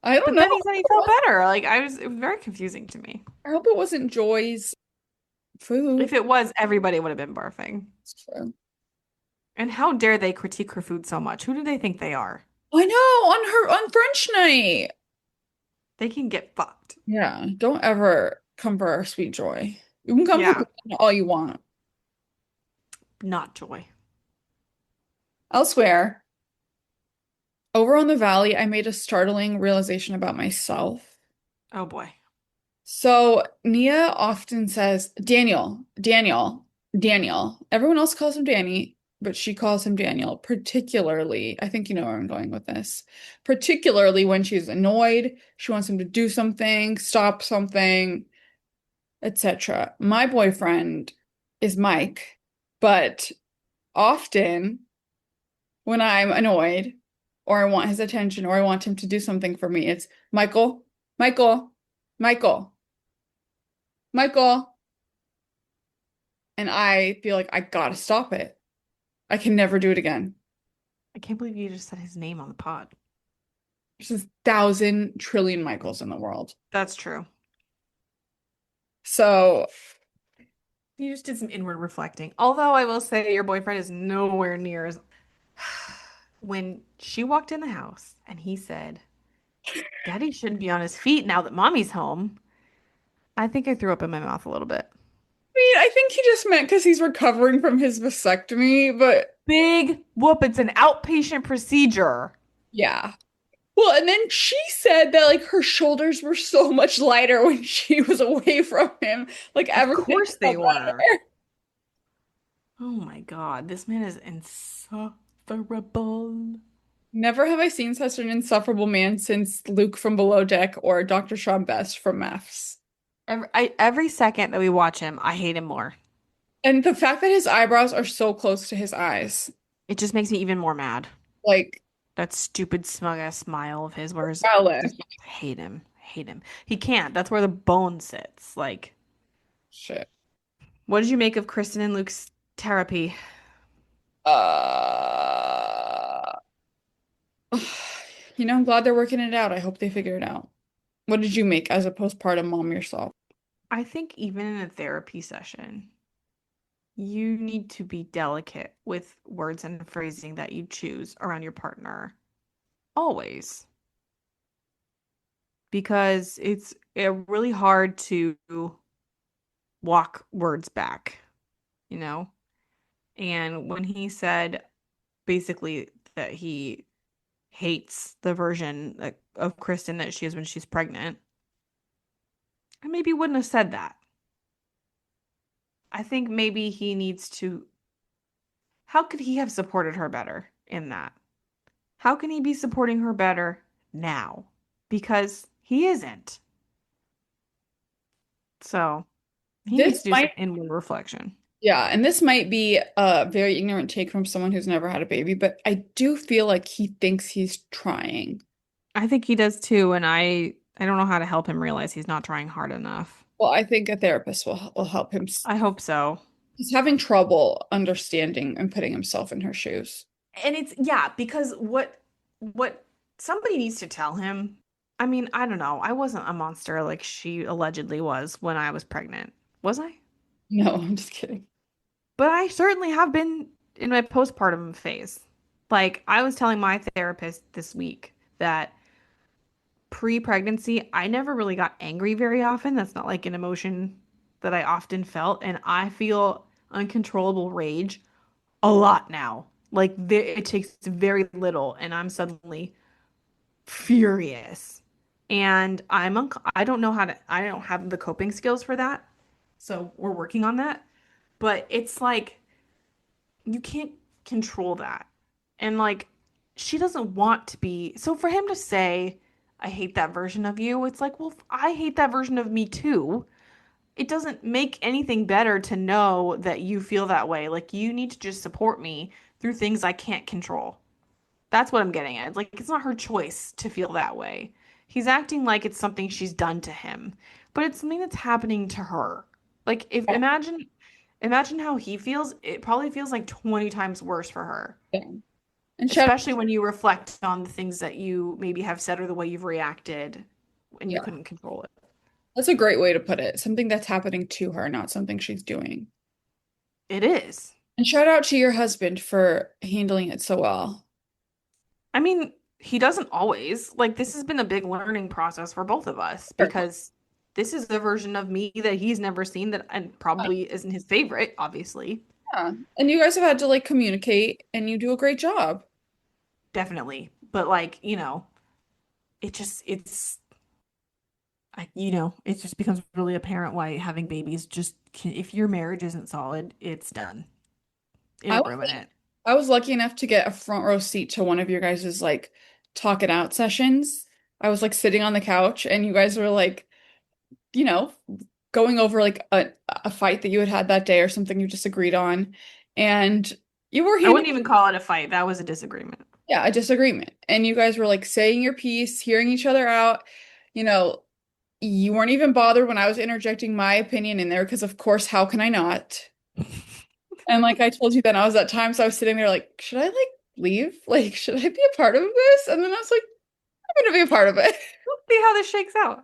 I don't But know. then he said he felt better. Like, it was very confusing to me. I hope it wasn't Joy's food. If it was, everybody would have been barfing. It's true. And how dare they critique her food so much? Who do they think they are? I know on French night. They can get fucked. Yeah, don't ever come for our sweet Joy. You can come for Yeah, Christina all you want. not joy. Elsewhere, over on the valley, I made a startling realization about myself. Oh boy. So Nia often says, Daniel, Daniel, Daniel. Everyone else calls him Danny, but she calls him Daniel, particularly, I think you know where I'm going with this, particularly when she's annoyed, she wants him to do something, stop something, etc. My boyfriend is Mike, but often when I'm annoyed or I want his attention or I want him to do something for me, it's Michael, Michael, Michael, Michael. And I feel like I gotta stop it. I can never do it again. I can't believe you just said his name on the pod. There's 1,000 trillion Michaels in the world. That's true. So, You just did some inward reflecting. Although I will say your boyfriend is nowhere near as when she walked in the house and he said, "Daddy shouldn't be on his feet now that mommy's home." I think I threw up in my mouth a little bit. I mean, I think he just meant because he's recovering from his vasectomy, but Big whoop, it's an outpatient procedure. yeah. Well, and then she said that like her shoulders were so much lighter when she was away from him. Like Of everything course they felt were. better. Oh my God, this man is insufferable. Never have I seen such an insufferable man since Luke from Below Deck or Dr. Sean Best from MAFS. Every second that we watch him, I hate him more. And the fact that his eyebrows are so close to his eyes, It just makes me even more mad. like, That stupid smug ass smile of his, where his, jealous. hate him, hate him. He can't. That's where the bone sits. Like, Shit. what did you make of Kristen and Luke's therapy? Uh, I'm glad they're working it out. I hope they figure it out. What did you make as a postpartum mom yourself? I think even in a therapy session, you need to be delicate with words and phrasing that you choose around your partner. Always. Because it's really hard to walk words back, you know? And when he said basically that he hates the version of Kristen that she is when she's pregnant, I maybe wouldn't have said that. I think maybe he needs to. How could he have supported her better in that? How can he be supporting her better now? Because he isn't. So he needs This to do some might, inward reflection. yeah, and this might be a very ignorant take from someone who's never had a baby, but I do feel like he thinks he's trying. I think he does too, and I don't know how to help him realize he's not trying hard enough. Well, I think a therapist will help him. I hope so. He's having trouble understanding and putting himself in her shoes. And it's yeah, because what somebody needs to tell him. I mean, I don't know. I wasn't a monster like she allegedly was when I was pregnant. Was I? No, I'm just kidding. But I certainly have been in my postpartum phase. Like I was telling my therapist this week that pre-pregnancy, I never really got angry very often. That's not like an emotion that I often felt, and I feel uncontrollable rage a lot now. Like it takes very little and I'm suddenly furious. And I don't know how to I don't have the coping skills for that. So we're working on that. But it's like you can't control that. And like she doesn't want to be. So for him to say I hate that version of you, it's like, well, I hate that version of me too. It doesn't make anything better to know that you feel that way. Like you need to just support me through things I can't control. That's what I'm getting at. It's like it's not her choice to feel that way. He's acting like it's something she's done to him, but it's something that's happening to her. Like if imagine how he feels, it probably feels like 20 times worse for her. Yeah. And Especially when you reflect on the things that you maybe have said or the way you've reacted and you yeah, couldn't control it. that's a great way to put it. Something that's happening to her, not something she's doing. It is. And shout out to your husband for handling it so well. I mean, he doesn't always. Like, this has been a big learning process for both of us because this is the version of me that he's never seen that and probably isn't his favorite, obviously. Yeah. And you guys have had to like communicate and you do a great job. Definitely. But like, it just becomes really apparent why having babies if your marriage isn't solid, it's done. I It'll was ruin it. I was lucky enough to get a front row seat to one of your guys' like talk it out sessions. I was like sitting on the couch and you guys were like, you know, going over like a fight that you had that day or something you disagreed on. And you were I wouldn't handling, even call it a fight. That was a disagreement. yeah, a disagreement. And you guys were like saying your piece, hearing each other out. You know, you weren't even bothered when I was interjecting my opinion in there because, of course, how can I not? And like I told you then, I was at times I was sitting there like, should I like leave? Like, should I be a part of this? And then I was like, I'm gonna be a part of it. We'll see how this shakes out.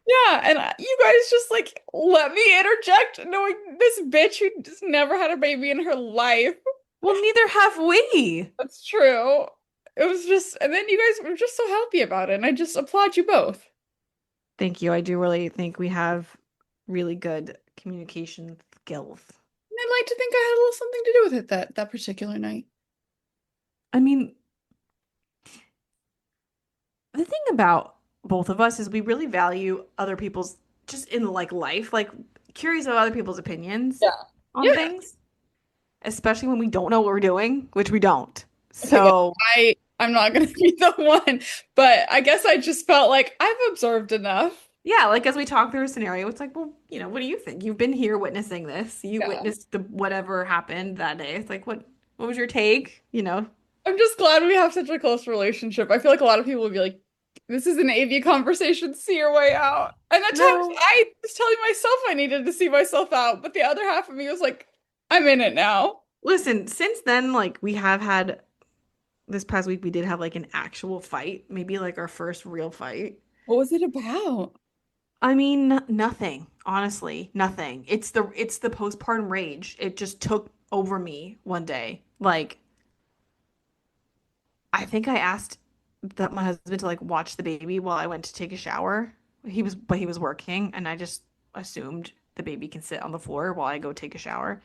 Yeah, and you guys just like let me interject, knowing this bitch who just never had a baby in her life. Well, neither have we. That's true. It was just, and then you guys were just so happy about it, and I just applaud you both. Thank you. I do really think we have really good communication skills. And I'd like to think I had a little something to do with it that particular night. I mean, the thing about both of us is we really value other people's just in like life, like curious about other people's opinions Yeah. on Yeah. things, especially when we don't know what we're doing, which we don't. So I'm not gonna be the one, but I guess I just felt like I've observed enough. yeah, like as we talk through a scenario, it's like, well, what do you think? You've been here witnessing this. You Yeah. witnessed the whatever happened that day. It's like, what was your take? I'm just glad we have such a close relationship. I feel like a lot of people would be like, this is an AV conversation, see your way out. And at times No. I was telling myself I needed to see myself out, but the other half of me was like, I'm in it now. Listen, since then, like we have had this past week we did have like an actual fight, maybe like our first real fight. What was it about? I mean, nothing, honestly, nothing. It's the postpartum rage. It just took over me one day. Like, I think I asked that my husband to like watch the baby while I went to take a shower. But he was working, and I just assumed the baby can sit on the floor while I go take a shower.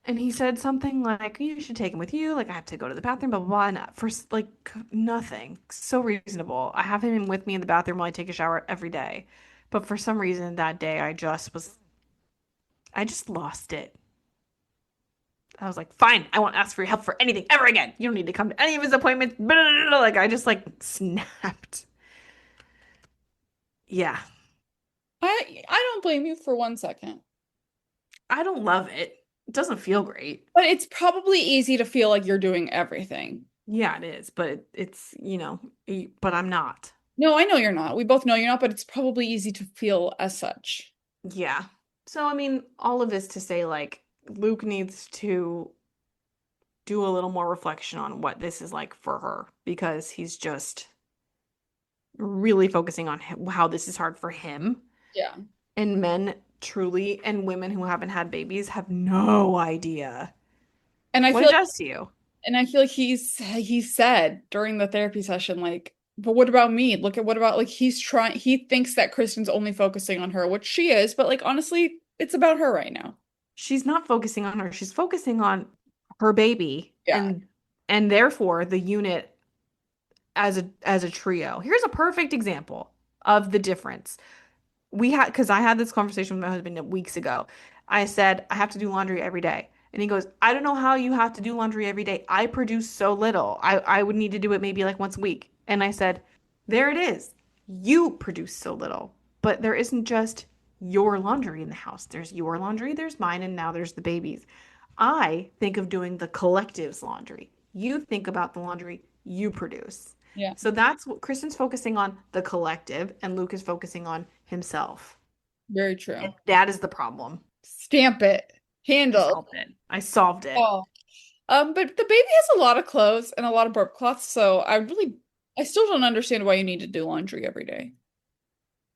And he said something like, "You should take him with you. Like, I have to go to the bathroom, blah blah blah." And like nothing, so reasonable. I have him with me in the bathroom while I take a shower every day, but for some reason that day I just lost it. I was like, "Fine, I won't ask for your help for anything ever again. You don't need to come to any of his appointments." Blah, blah, blah, blah. Like I just like snapped. Yeah, I don't blame you for 1 second. I don't love it. It doesn't feel great. But it's probably easy to feel like you're doing everything. Yeah, it is, but it's but I'm not. No, I know you're not. We both know you're not, but it's probably easy to feel as such. Yeah. So, I mean, all of this to say, like, Luke needs to do a little more reflection on what this is like for her because he's just really focusing on how this is hard for him. Yeah. And men truly, and women who haven't had babies have no idea And I what feel it like, does to you. and I feel like he said during the therapy session, like, but what about me? Look at what about like he thinks that Kristen's only focusing on her, which she is, but like honestly, it's about her right now. She's not focusing on her. She's focusing on her baby Yeah. and therefore the unit as a trio. Here's a perfect example of the difference. Because I had this conversation with my husband weeks ago. I said, I have to do laundry every day. And he goes, I don't know how you have to do laundry every day. I produce so little. I would need to do it maybe like once a week. And I said, there it is. You produce so little. But there isn't just your laundry in the house. There's your laundry, there's mine, and now there's the baby's. I think of doing the collective's laundry. You think about the laundry you produce. Yeah. So that's what Kristen's focusing on, the collective, and Luke is focusing on himself. Very true. And that is the problem. Stamp it. Handle. I solved it. Oh. But the baby has a lot of clothes and a lot of burp cloths, so I still don't understand why you need to do laundry every day.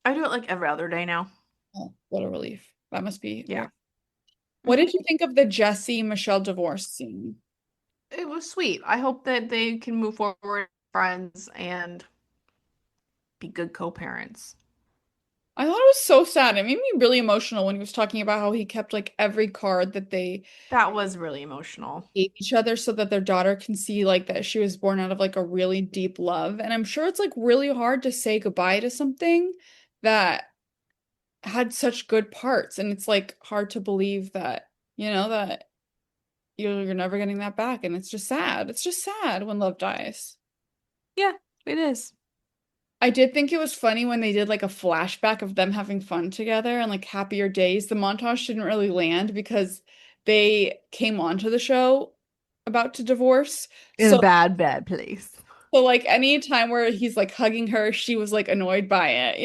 I do it like every other day now. Oh, what a relief. That must be. Yeah. What did you think of the Jesse Michelle divorce scene? It was sweet. I hope that they can move forward, friends, and be good co-parents. I thought it was so sad. It made me really emotional when he was talking about how he kept like every card that they That was really emotional. gave each other so that their daughter can see like that she was born out of like a really deep love. And I'm sure it's like really hard to say goodbye to something that had such good parts. And it's like hard to believe that, that you're never getting that back. And it's just sad. It's just sad when love dies. Yeah, it is. I did think it was funny when they did like a flashback of them having fun together and like happier days. The montage didn't really land because they came onto the show about to divorce. In a bad place. So like any time where he's like hugging her, she was like annoyed by it,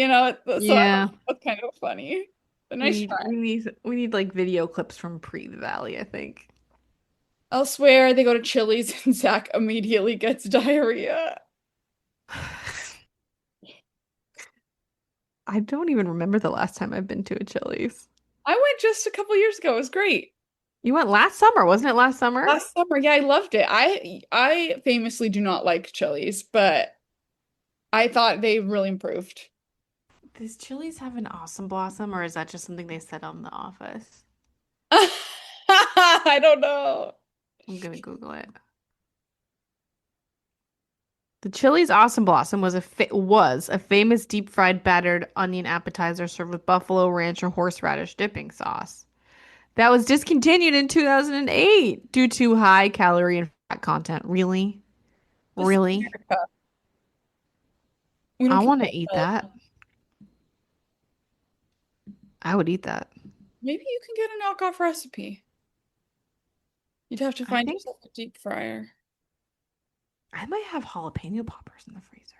So Yeah. that's kind of funny. A nice try. We need like video clips from pre the Valley, I think. Elsewhere, they go to Chili's and Zach immediately gets diarrhea. I don't even remember the last time I've been to a Chili's. I went just a couple years ago. It was great. You went last summer, wasn't it last summer? Last summer, yeah, I loved it. I famously do not like Chili's, but I thought they really improved. Does Chili's have an awesome blossom, or is that just something they said on The Office? I don't know. I'm gonna Google it. The Chili's Awesome Blossom was a famous deep fried battered onion appetizer served with buffalo ranch or horseradish dipping sauce. That was discontinued in 2008 due to high calorie and fat content. Really? This is Really? America. We don't I care want to about eat health. that. I would eat that. Maybe you can get a knockoff recipe. You'd have to I find think yourself a deep fryer. I might have jalapeno poppers in the freezer.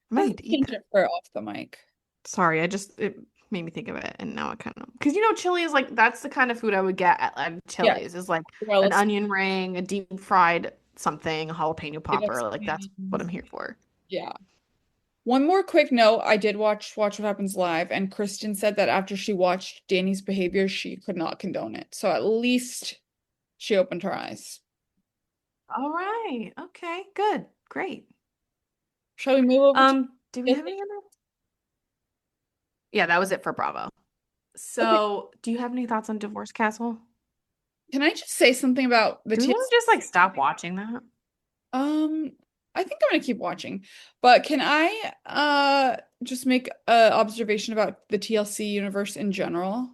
I might need to eat Change that. it for off the mic. Sorry, it made me think of it, and now I kind of because chili is like that's the kind of food I would get at Chili's is like Well, an onion ring, a deep fried something, a jalapeno It popper. is. Like that's what I'm here for. Yeah. One more quick note. I did watch What Happens Live, and Kristen said that after she watched Danny's behavior, she could not condone it. So at least she opened her eyes. All right. Okay. Good. Great. Shall we move over to Do we have any other? Yeah, that was it for Bravo. Okay. So, do you have any thoughts on Divorce Castle? Can I just say something about the Do we want to just like stop watching that? I think I'm gonna keep watching. But can I just make a observation about the TLC universe in general?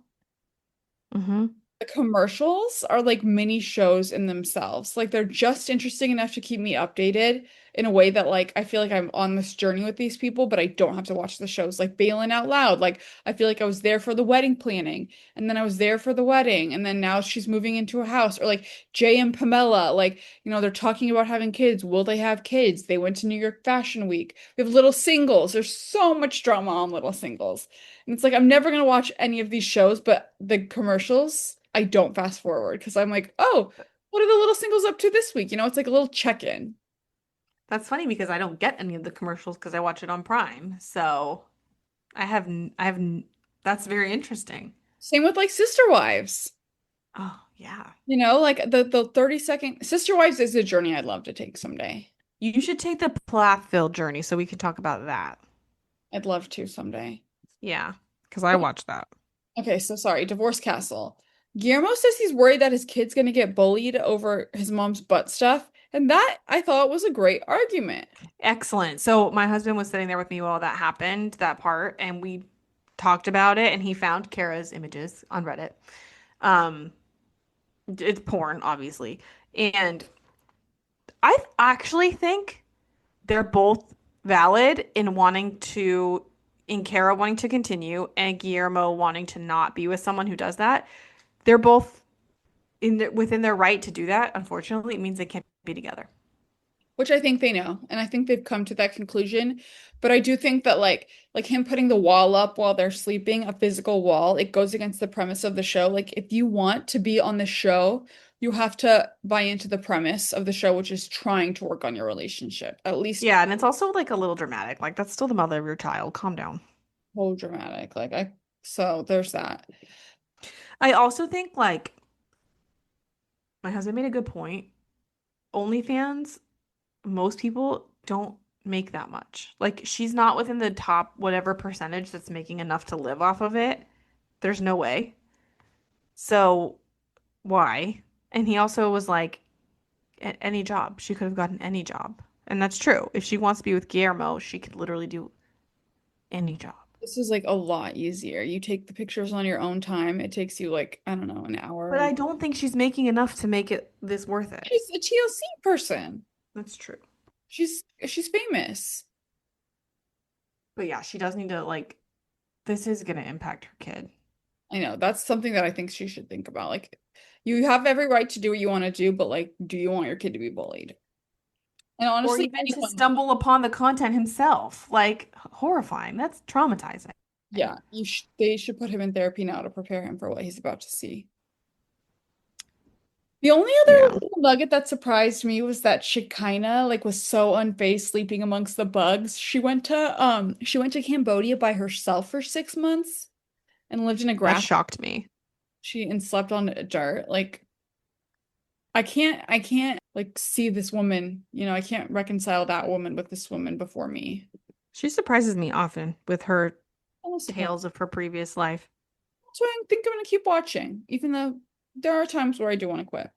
Mm-hmm. The commercials are like mini shows in themselves. Like they're just interesting enough to keep me updated in a way that like I feel like I'm on this journey with these people, but I don't have to watch the shows. Like Bailing Out Loud. Like I feel like I was there for the wedding planning, and then I was there for the wedding, and then now she's moving into a house. Or like Jay and Pamela, like, they're talking about having kids. Will they have kids? They went to New York Fashion Week. We have Little Singles. There's so much drama on Little Singles. And it's like I'm never gonna watch any of these shows, but the commercials, I don't fast forward because I'm like, oh, what are the Little Singles up to this week? It's like a little check-in. That's funny because I don't get any of the commercials because I watch it on Prime. So that's very interesting. Same with like Sister Wives. Oh, yeah. Like the 30-second Sister Wives is a journey I'd love to take someday. You should take the Plathville journey so we can talk about that. I'd love to someday. Yeah, because I watched that. Okay, so sorry, Divorce Castle. Guillermo says he's worried that his kid's gonna get bullied over his mom's butt stuff, and that I thought was a great argument. Excellent. So my husband was sitting there with me while that happened, that part, and we talked about it, and he found Kara's images on Reddit. It's porn, obviously. And I actually think they're both valid in Kara wanting to continue and Guillermo wanting to not be with someone who does that. They're both within their right to do that. Unfortunately, it means they can't be together. Which I think they know, and I think they've come to that conclusion. But I do think that like him putting the wall up while they're sleeping, a physical wall, it goes against the premise of the show. Like if you want to be on the show, you have to buy into the premise of the show, which is trying to work on your relationship. At least Yeah, and it's also like a little dramatic. Like that's still the mother of your child. Calm down. whole dramatic. So there's that. I also think like my husband made a good point. OnlyFans, most people don't make that much. Like she's not within the top whatever percentage that's making enough to live off of it. There's no way. So why? And he also was like, any job. She could have gotten any job. And that's true. If she wants to be with Guillermo, she could literally do any job. This is like a lot easier. You take the pictures on your own time. It takes you like, I don't know, an hour. But I don't think she's making enough to make it this worth it. She's a TLC person. That's true. She's famous. But yeah, she does need to like, this is going to impact her kid. I know. That's something that I think she should think about. Like, you have every right to do what you want to do, but like, do you want your kid to be bullied? And Or honestly, even to stumble upon the content himself. Like, horrifying. That's traumatizing. yeah, they should put him in therapy now to prepare him for what he's about to see. The only other little nugget that surprised me was that Shekinah like was so unfazed sleeping amongst the bugs. She went to Cambodia by herself for 6 months and lived in a That grass. shocked me. And slept on dirt. Like I can't like see this woman, I can't reconcile that woman with this woman before me. She surprises me often with her Also, tales of her previous life. so I think I'm gonna keep watching, even though there are times where I do want to quit.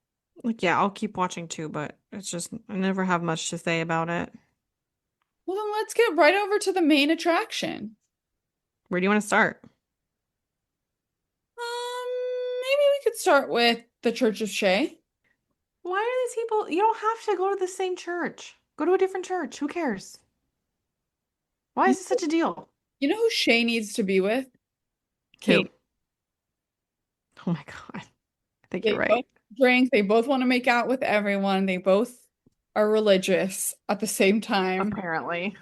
Like, yeah, I'll keep watching too, but it's just, I never have much to say about it. Well, then let's get right over to the main attraction. Where do you want to start? Maybe we could start with the Church of Shay. Why are these people? You don't have to go to the same church. Go to a different church. Who cares? Why is it such a deal? You know who Shay needs to be with? Who? Kate. Oh my God. I think They you're both right. drink. They both want to make out with everyone. They both are religious at the same time. Apparently.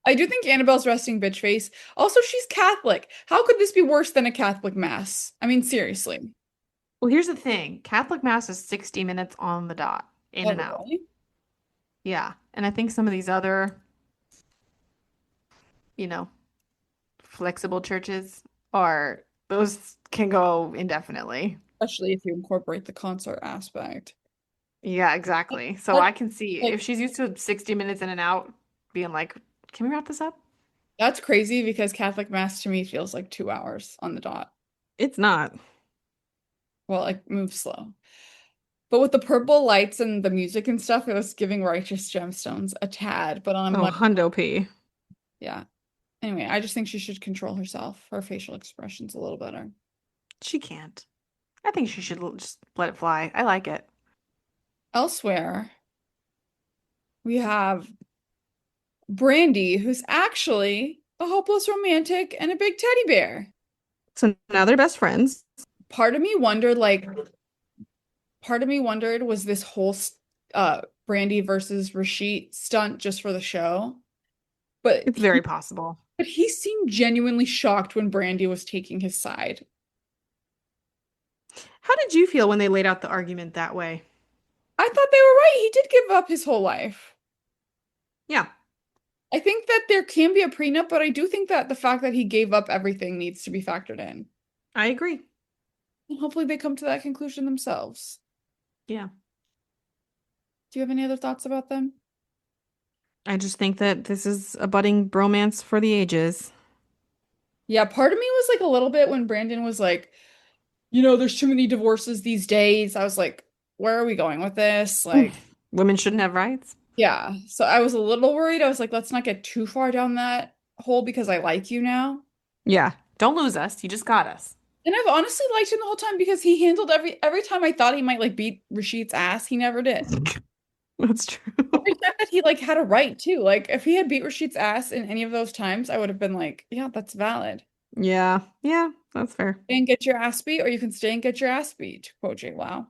I do think Annabelle's resting bitch face. Also, she's Catholic. How could this be worse than a Catholic mass? I mean, seriously. Well, here's the thing. Catholic Mass is 60 minutes on the dot, in Oh, and out. really? Yeah. And I think some of these other, you know, flexible churches are, those can go indefinitely. Especially if you incorporate the concert aspect. Yeah, exactly. So But I can see like if she's used to 60 minutes in and out, being like, can we wrap this up? that's crazy because Catholic Mass to me feels like 2 hours on the dot. It's not. Well, like move slow. But with the purple lights and the music and stuff, it was giving Righteous Gemstones a tad, but on a Oh, much, Hundo P. yeah. Anyway, I just think she should control herself, her facial expressions a little better. She can't. I think she should just let it fly. I like it. Elsewhere, we have Brandy, who's actually a hopeless romantic and a big teddy bear. So now they're best friends. Part of me wondered, was this whole Brandy versus Rashid stunt just for the show? But It's very possible. he seemed genuinely shocked when Brandy was taking his side. How did you feel when they laid out the argument that way? I thought they were right. He did give up his whole life. Yeah, I think that there can be a prenup, but I do think that the fact that he gave up everything needs to be factored in. I agree. And hopefully they come to that conclusion themselves. Yeah. Do you have any other thoughts about them? I just think that this is a budding bromance for the ages. Yeah, part of me was like a little bit when Brandon was like, there's too many divorces these days. I was like, where are we going with this? Like, Women shouldn't have rights. yeah. So I was a little worried. I was like, let's not get too far down that hole because I like you now. Yeah. Don't lose us. You just got us. And I've honestly liked him the whole time because he handled every time I thought he might like beat Rashid's ass, he never did. That's true. Every time that he like had a right too. Like if he had beat Rashid's ass in any of those times, I would have been like, yeah, that's valid. Yeah. Yeah, that's fair. Stay and get your ass beat, or you can stay and get your ass beat, to quote J. Wow.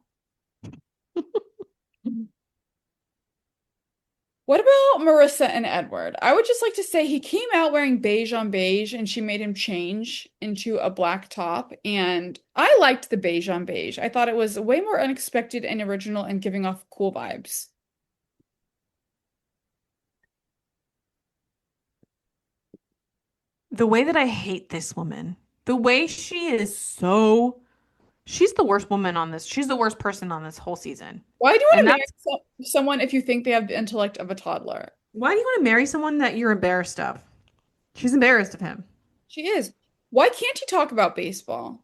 What about Marissa and Edward? I would just like to say he came out wearing beige on beige and she made him change into a black top. And I liked the beige on beige. I thought it was way more unexpected and original and giving off cool vibes. The way that I hate this woman, the way she is she's the worst woman on this. She's the worst person on this whole season. Why do you want And to marry that's someone if you think they have the intellect of a toddler? why do you want to marry someone that you're embarrassed of? She's embarrassed of him. She is. Why can't he talk about baseball?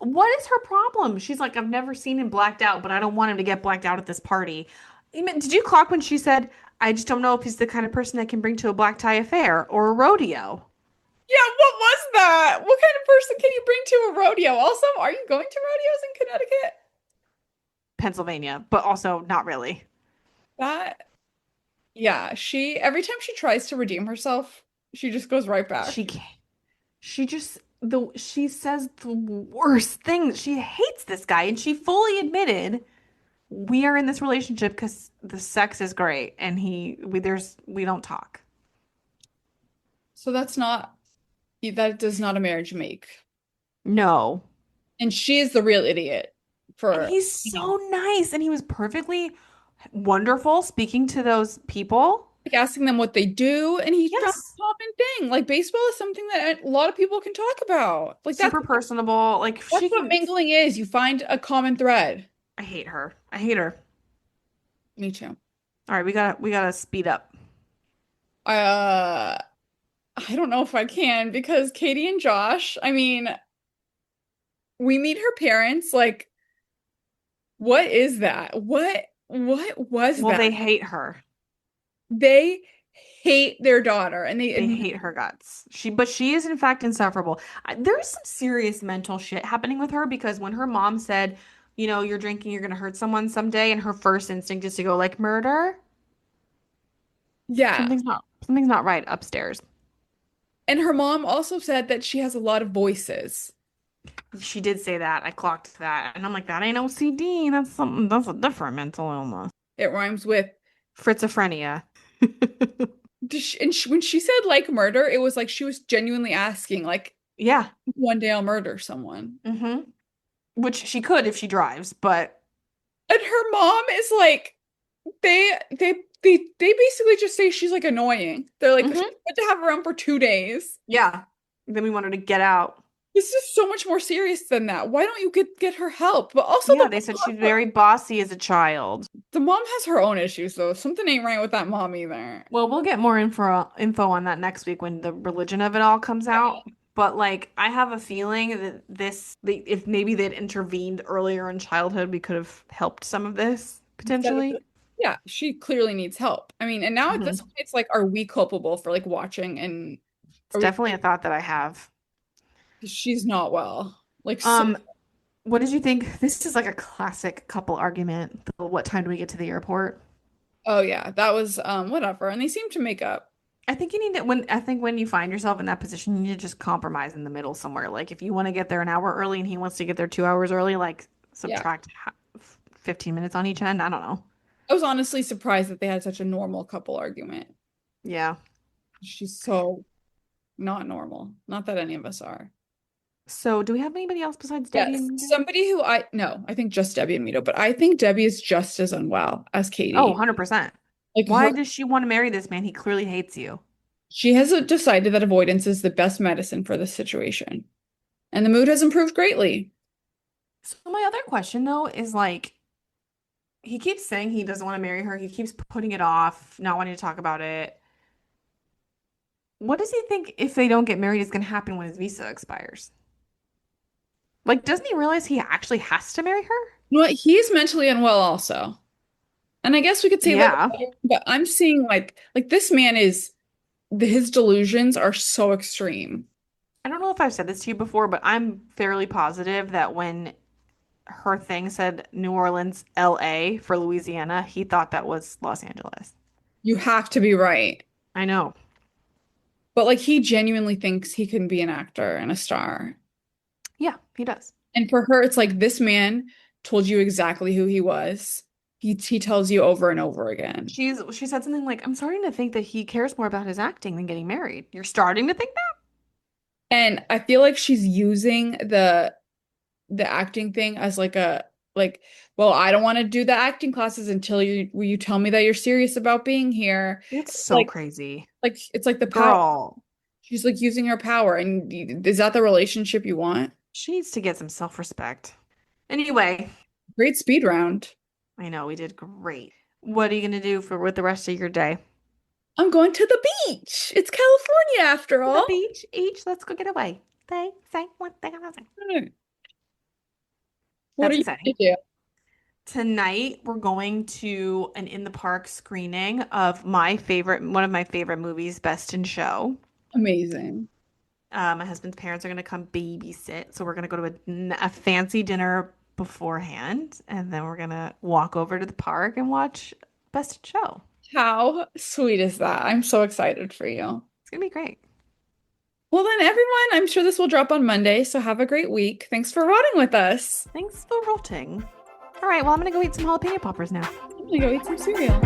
What is her problem? She's like, I've never seen him blacked out, but I don't want him to get blacked out at this party. Did you clock when she said, I just don't know if he's the kind of person that can bring to a black tie affair or a rodeo? Yeah, what was that? What kind of person can you bring to a rodeo? Also, are you going to rodeos in Connecticut? Pennsylvania, but also not really. That, yeah, every time she tries to redeem herself, she just goes right back. She can't. She says the worst things. She hates this guy, and she fully admitted we are in this relationship because the sex is great, and we don't talk. So that does not a marriage make. No. And she is the real idiot And he's so nice, and he was perfectly wonderful speaking to those people. like asking them what they do, and he found Yes. a common thing. Like baseball is something that a lot of people can talk about. Like Super personable. Like that's what mingling is. You find a common thread. I hate her. I hate her. Me too. All right, we gotta speed up. I don't know if I can because Katie and Josh, I mean, we meet her parents. Like, what is that? What was Well, that? they hate her. They hate their daughter and They hate her guts. But she is in fact insufferable. There is some serious mental shit happening with her because when her mom said, you're drinking, you're gonna hurt someone someday, and her first instinct is to go like murder. Yeah. Something's not right upstairs. And her mom also said that she has a lot of voices. She did say that. I clocked that. And I'm like, that ain't OCD. That's a different mental illness. It rhymes with Schizophrenia. when she said like murder, it was like she was genuinely asking, like, Yeah. one day I'll murder someone. Which she could if she drives, but And her mom is like, they basically just say she's like annoying. They're like, Mhm. she's good to have her around for 2 days. Yeah. Then we want her to get out. This is so much more serious than that. Why don't you get her help? But also Yeah, they said she's very bossy as a child. the mom has her own issues though. Something ain't right with that mom either. Well, we'll get more info on that next week when the religion of it all comes out. But like, I have a feeling that if maybe they'd intervened earlier in childhood, we could have helped some of this potentially. Yeah, she clearly needs help. I mean, and now at this point, it's like, are we culpable for like watching and It's definitely a thought that I have. she's not well. Like, so, What did you think? This is like a classic couple argument. What time do we get to the airport? oh yeah, that was whatever. And they seem to make up. I think you need to when you find yourself in that position, you need to just compromise in the middle somewhere. Like if you want to get there an hour early and he wants to get there 2 hours early, like subtract 15 minutes on each end. I don't know. I was honestly surprised that they had such a normal couple argument. Yeah. She's so not normal. Not that any of us are. So do we have anybody else besides Debbie Yes, and Mito? somebody who I think just Debbie and Mito, but I think Debbie is just as unwell as Katie. Oh, 100%. Like Why does she want to marry this man? He clearly hates you. she has decided that avoidance is the best medicine for this situation. And the mood has improved greatly. So my other question though is like he keeps saying he doesn't want to marry her. He keeps putting it off, not wanting to talk about it. What does he think if they don't get married is going to happen when his visa expires? Like, doesn't he realize he actually has to marry her? You know what? He's mentally unwell also. And I guess we could say Yeah. but I'm seeing like this man is his delusions are so extreme. I don't know if I've said this to you before, but I'm fairly positive that when her thing said New Orleans, LA for Louisiana, he thought that was Los Angeles. You have to be right. I know. But like he genuinely thinks he can be an actor and a star. Yeah, he does. And for her, it's like this man told you exactly who he was. He tells you over and over again. She said something like, I'm starting to think that he cares more about his acting than getting married. You're starting to think that? And I feel like she's using the acting thing as like well, I don't want to do the acting classes until you tell me that you're serious about being here. It's so like, crazy. Like it's like the power. Girl. She's like using her power. And is that the relationship you want? She needs to get some self-respect. Anyway. Great speed round. I know, we did great. What are you going to do with the rest of your day? I'm going to the beach. It's California after all. The beach. Let's go get away. Say one thing. What are you exciting. going to do? Tonight, we're going to an in the park screening of one of my favorite movies, Best in Show. Amazing. My husband's parents are going to come babysit, so we're going to go to a fancy dinner beforehand, and then we're going to walk over to the park and watch Best in Show. How sweet is that? I'm so excited for you. It's going to be great. Well then, everyone, I'm sure this will drop on Monday, so have a great week. Thanks for rotting with us. Thanks for rotting. All right, well, I'm going to go eat some jalapeno poppers now. I'm going to go eat some cereal.